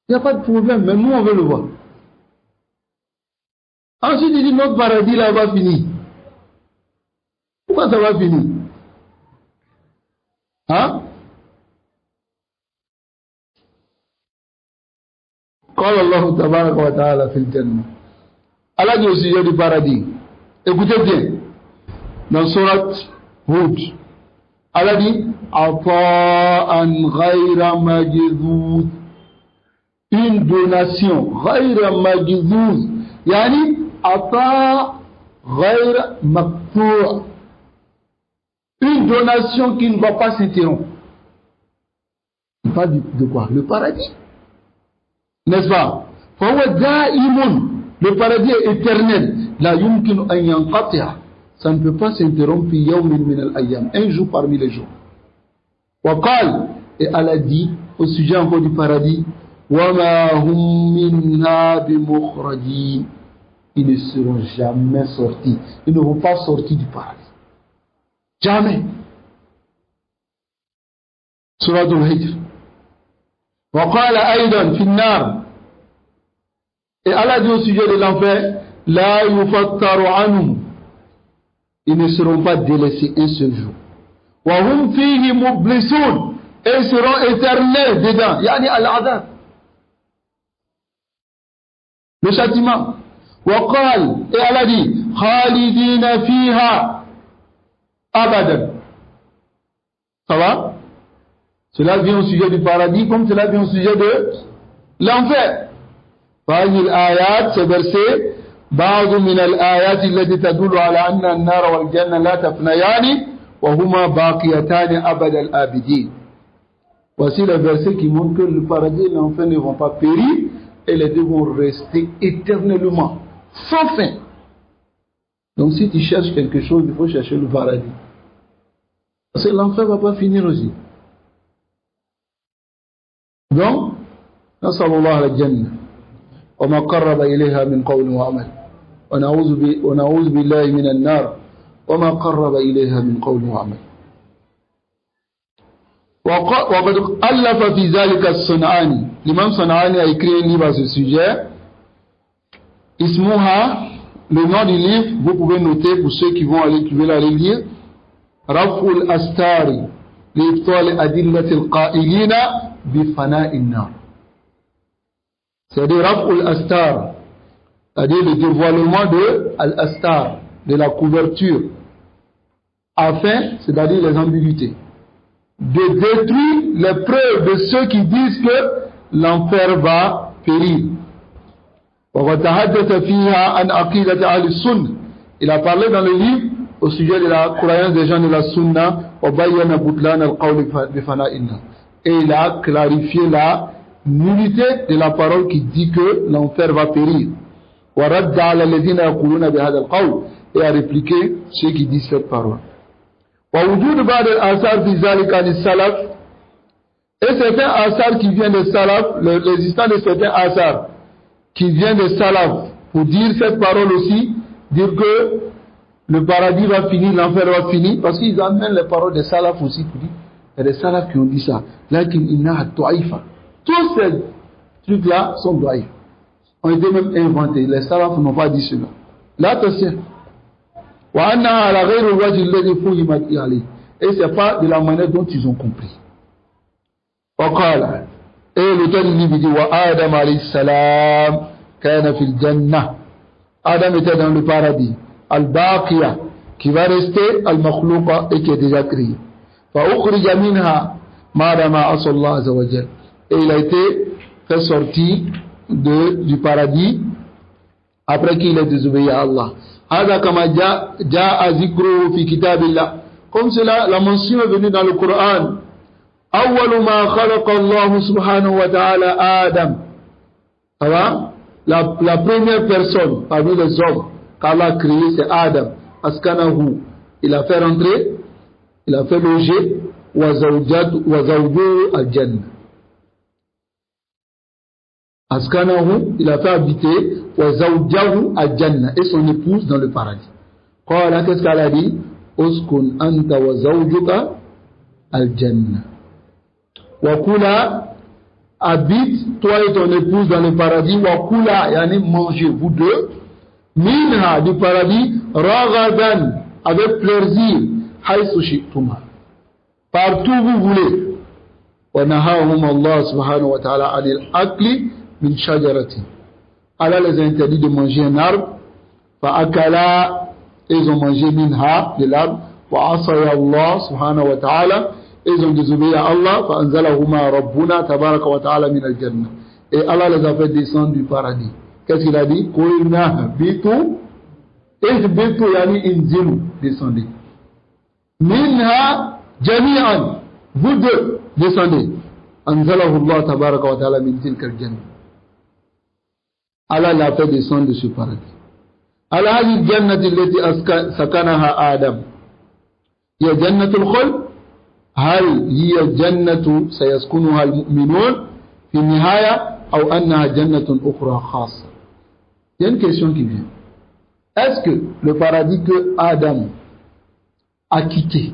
il n'y a pas de problème, mais nous on veut le voir. Ensuite il dit notre paradis là va finir. Pourquoi ça va finir? Hein? قال الله تبارك وتعالى في الجنة. Allah dit au sujet du paradis. Écoutez bien. Dans Surat Hud, Allah dit عطاء غير مجذوذ, une donation غير مجذوذ, يعني عطاء غير مقطوع, une donation qui ne va pas s'interrompre. Il parle de quoi? Le paradis, n'est-ce pas? فهو دائم, le paradis est éternel. لا يمكن أن ينقطع, ça ne peut pas s'interrompre في يوم من الأيام, un jour parmi les jours. وقال, et Allah dit au sujet encore du paradis, وما هم منها بمخرجين, ils ne seront jamais sortis, ils ne vont pas sortir du paradis. Jamais. Surah Al-Hijr. وقال أيضا في النار, et Allah dit au sujet de l'enfer, لا يفتر عنهم, ils ne seront pas délaissés un seul jour. وهم فيه مبلسون, et ils seront éternels dedans, يعني العذاب, le châtiment. وقال, et Allah dit خالدين فيها أبدا. Ça va? Cela vient au sujet du paradis comme cela vient au sujet de l'enfer. فهذه الآيات, ces versets, بعض من الآيات التي تدل على أن النار والجنة لا تفنيان وهما باقيتان أبد الآبدين. Voici les versets qui montrent que le paradis et l'enfer ne vont pas périr et les deux vont rester éternellement, sans fin. Donc si tu cherches quelque chose, il faut chercher le paradis. Parce que l'enfer ne va pas finir aussi. Donc, نسأل الله الجنة وما قرب إليها من قول وعمل ونعوذ بالله من النار وما قرب إليها من قول وعمل. وقد ألف في ذلك الصنعاني. L'imam San'ani a écrit un livre à ce sujet. Ismuha, le nom du livre, vous pouvez noter pour ceux qui veulent aller lire. Raf'ul Astari لإبطال أدلة القائلين بفناء النار. C'est-à-dire Raf'ul Astar, c'est-à-dire le dévoilement de Al-Astar, de la couverture, afin, c'est-à-dire les ambiguïtés, de détruire les preuves de ceux qui disent que l'enfer va périr. Il a parlé dans le livre au sujet de la croyance des gens de la Sunna, et il a clarifié la nullité de la parole qui dit que l'enfer va périr. Et a répliqué ceux qui disent cette parole. Et certains asars qui viennent des salaf, l'existence de certains asars qui viennent des salaf pour dire cette parole aussi, dire que le paradis va finir, l'enfer va finir, parce qu'ils amènent les paroles des salaf aussi pour dire, il y a des salaf qui ont dit ça. Tous ces trucs-là sont doigts. Ont été même inventés. Les salaf n'ont pas dit cela. Là, attention. Et c'est pas de la manière dont ils ont compris. Et l'auteur du livre dit Adam alayhi salam kana fil jannah. Adam était dans le paradis. Al-Baqiya, qui va rester al-Makhlouqa et qui est déjà créé. Fa ukhrija minha ma dama asallahu azza wa jalla. Et il a été fait sortir du paradis après qu'il ait désobéi à Allah. Comme cela, la mention est venue dans le Coran. أول ما خلق الله سبحانه وتعالى آدم. La première personne parmi les hommes qu'Allah a créé, c'est Adam. Askanahu, il a fait rentrer, il a fait loger, wa zawjuhu al-jannah. Askanahu, il a fait habiter, wa zawjahu al-jannah, et son épouse dans le paradis. Qala, qu'est-ce qu'elle a dit? Uskun anta wa zawjuka al-jannah. Wa kula, habite toi et ton épouse dans le paradis. Wa kula, yani mangez vous deux. Minha, du paradis, ragadan, avec plaisir. Haythu shi'tuma, partout vous voulez. Wa nahahum Allah subhanahu wa ta'ala anil akli min shajarati. Allah les a interdit de manger un arbre. Fa akala, ils ont mangé minha, de l'arbre. Wa asaya Allah subhanahu wa ta'ala, ils ont désobéi à Allah. Fa anzalahuma rabbuna tabaraka wa ta'ala min al-jannah. Et Allah les a fait descendre du paradis. Qu'est-ce qu'il a dit? Qulna bitu ihbitu yani inzilu, descendez. Minha jami'an, vous deux descendez. Anzalahu Allah tabaraka wa ta'ala min tilka al-jannah. Allah l'a fait descendre de ce paradis. Ala hadhihi al-jannati allati sakanaha Adam. Hiya jannatul khuld. هل هي الجنة سيسكنها المؤمنون في النهاية أو أنها جنة أخرى خاصة. Il y a une question qui vient. Est-ce que le paradis que Adam a quitté,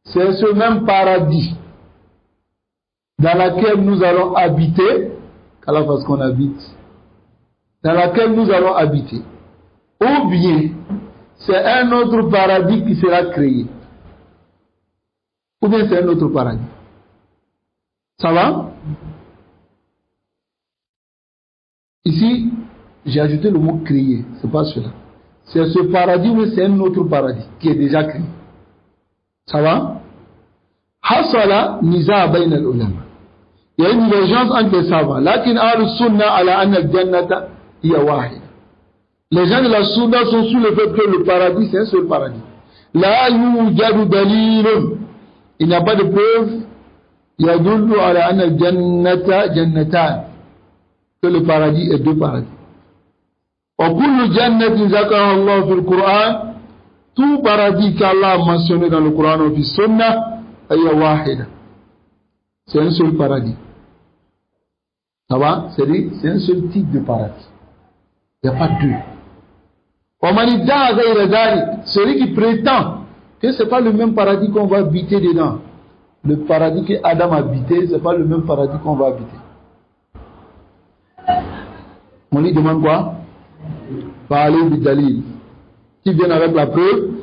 c'est ce même paradis dans lequel nous allons habiter, qu'Allah fasse qu'on habite, dans lequel nous allons habiter, ou bien c'est un autre paradis qui sera créé? Ou bien c'est un autre paradis? Ça va? Ici, j'ai ajouté le mot créé, c'est pas cela. C'est ce paradis ou c'est un autre paradis qui est déjà créé? Ça va? Hasala niza bayna al-ulama. Il y a une divergence entre les savants. Lakin al-sunna ala anna al-jannata hiya wahida. Les gens de la sunna sont sur le fait que le paradis c'est un seul paradis. La yujadu dalilun. Il n'y a pas de preuve yadullu ala anna al-jannata jannatan, que le paradis est deux paradis. Wa kullu jannatin zakara Allah fil Qur'an, tout paradis qu'Allah a mentionné dans le Coran ou Sunnah, c'est un seul paradis. Ça va? C'est un seul type de paradis. Il n'y a pas deux. Celui qui prétend que ce n'est pas le même paradis qu'on va habiter dedans. Le paradis que Adam a habité, ce n'est pas le même paradis qu'on va habiter. On lui demande quoi? Parler du dalil. Qui vient avec la preuve?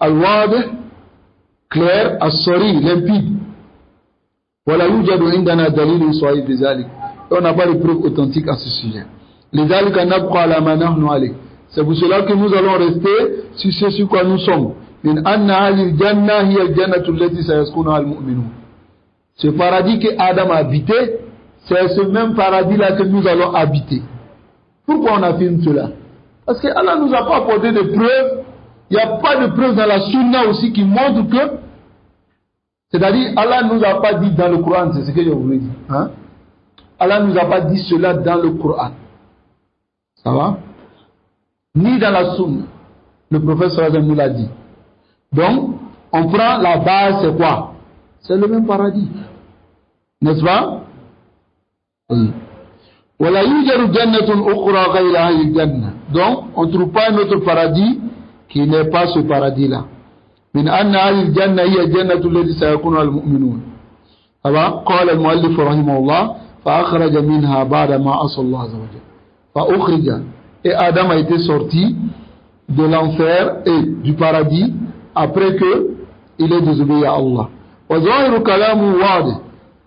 Al-Wad, clair, As-Sari, limpide. Voilà, on n'a pas de preuve authentique à ce sujet. C'est pour cela que nous allons rester sur ce sur quoi nous sommes. Ce paradis que Adam a habité, c'est ce même paradis-là que nous allons habiter. Pourquoi on affirme cela? Parce que Allah ne nous a pas apporté de preuves. Il n'y a pas de preuves dans la Sunna aussi qui montrent que, c'est-à-dire Allah ne nous a pas dit dans le Coran, c'est ce que je voulais dire. Hein? Allah ne nous a pas dit cela dans le Coran. Ça va? Ni dans la Sunna. Le prophète sallallahu nous l'a dit. Donc, on prend la base, c'est quoi? C'est le même paradis. N'est-ce pas? Oui. Donc, on ne trouve pas un autre paradis qui n'est pas ce paradis-là. قال المؤلف رحمه الله فأخرج منها بعد ما عصى الله عز وجل فأخرج et Adam a été sorti de l'enfer et du paradis après que il est désobéi à Allah. وظاهر كلامه واضح.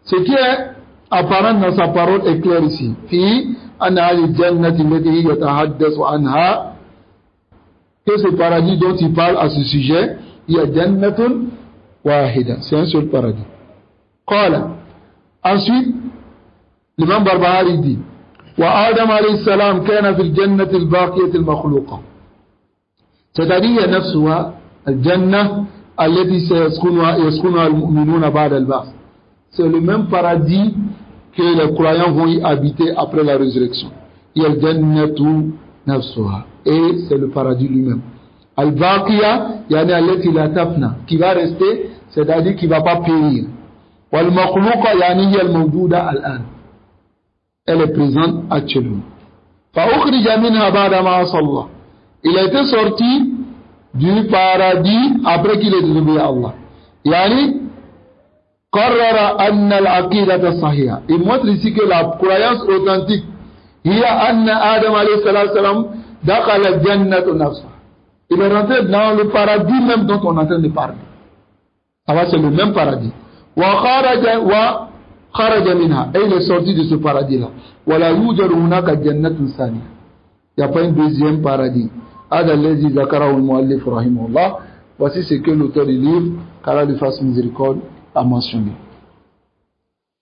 Ce qui est apparent dans sa parole est clair ici. في أن هذه الجنة التي يتحدث عنها, que ce paradis dont il parle à ce sujet, il y a جنة واحدة, c'est un seul paradis. قال, ensuite l'imam Barbahari dit وآدم عليه السلام كان في الجنة الباقية المخلوقة, c'est-à-dire نفسها الجنة التي يسكنها المؤمنون بعد البعث. C'est le même paradis que les croyants vont y habiter après la résurrection. Il y a الجنة نفسها, et c'est le paradis lui-même. Al-Baqiya, yani allati la tafna, qui va rester, c'est-à-dire qui ne va pas périr. Wal-Makhluqa, yani hiya al-mawjouda al-an. Elle est présente actuellement. Fa-ukhrija minha ba'da ma asalla. Il a été sorti du paradis après qu'il ait désobéi à Allah. Yani, qarrara anna al-aqidata sahiha. Il montre ici que la croyance authentique, hiya anna Adam alayhi salam dakhala al-jannata nafsa. Il est rentré dans le paradis même dont on est en train de parler. Ça c'est le même paradis. Wa kharaja minha. Et il est sorti de ce paradis-là. Wa la yujadu hunaka jannatun thaniya. Il n'y a pas un deuxième paradis. Hada allazi zakarahu al-muallif rahimahullah. Voici ce que l'auteur du livre, qu'Allah lui fasse miséricorde, a mentionné.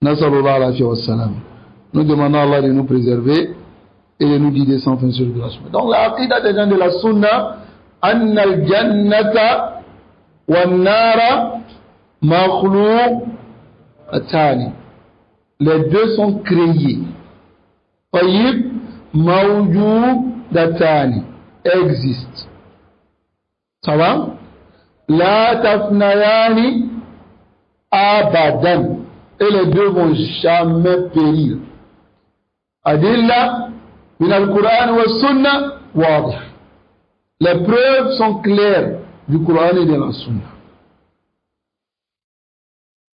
Nasallallahu alayhi wa sallam. Nous demandons à Allah de nous préserver et de nous guider sans fin sur le chemin. Donc la aqida des gens de la sunna, أن الجنة والنار مخلوقتان. Les deux sont créés. طيب موجودتان existe. Ça va? لا تفنيان أبدا. Et les deux vont jamais périr. أدلة من القرآن والسنة واضح. Les preuves sont claires du Coran et de la Sunna.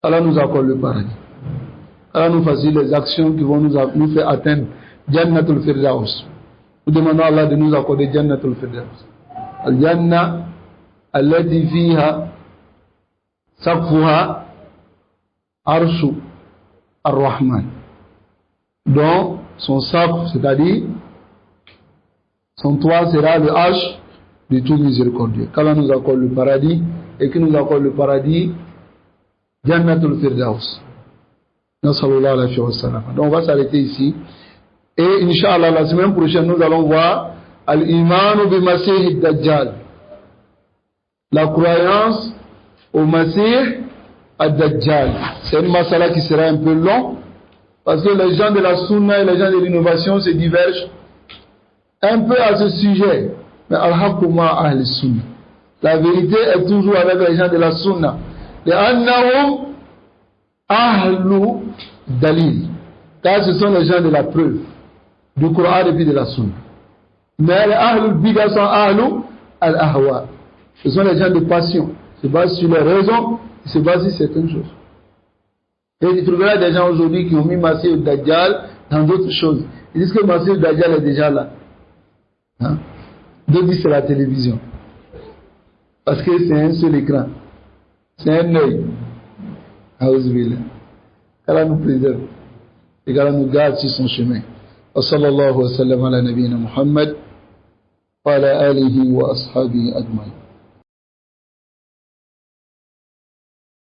Allah nous accorde le paradis. Allah nous facilite les actions qui vont nous faire atteindre Jannatul Firdaus. Nous demandons à Allah de nous accorder Jannatul Firdaus. Al-Janna allati fiha saqfuha arshu ar-Rahman. Donc son saqf, c'est-à-dire son toit sera le arche de tout miséricordieux. Qu'Allah nous accorde le paradis et qu'il nous accorde le paradis Jannatul Firdaus. Nasallallahu alayhi wa sallam. Donc on va s'arrêter ici. Et Inch'Allah, la semaine prochaine, nous allons voir Al-Imanu bi Masih Dajjal. La croyance au Masih Ad-Dajjal. C'est une masala qui sera un peu long parce que les gens de la Sunna et les gens de l'innovation se divergent un peu à ce sujet. Mais Al-Haqqa ma Ahl Sunna. La vérité est toujours avec les gens de la sunna. لأنهم أهل dalil. Car ce sont les gens de la preuve, du Coran et puis de la sunna. Mais les ahlul bid'a sont ahlul al-ahwa. Ce sont les gens de passion. Ils se basent sur les raisons, ils se basent sur certaines choses. Et tu trouveras des gens aujourd'hui qui ont mis Masih al-Dajjal dans d'autres choses. Ils disent que Masih al-Dajjal est déjà là. Hein? D'autres disent que c'est la télévision. Parce que c'est un seul écran. C'est un œil. Aouzubillah. qu'Allah nous préserve et qu'Allah nous garde sur son chemin. Wa sallallahu wa sallam ala nabiyyina Muhammad wa ala alihi wa ashabihi ajma'in.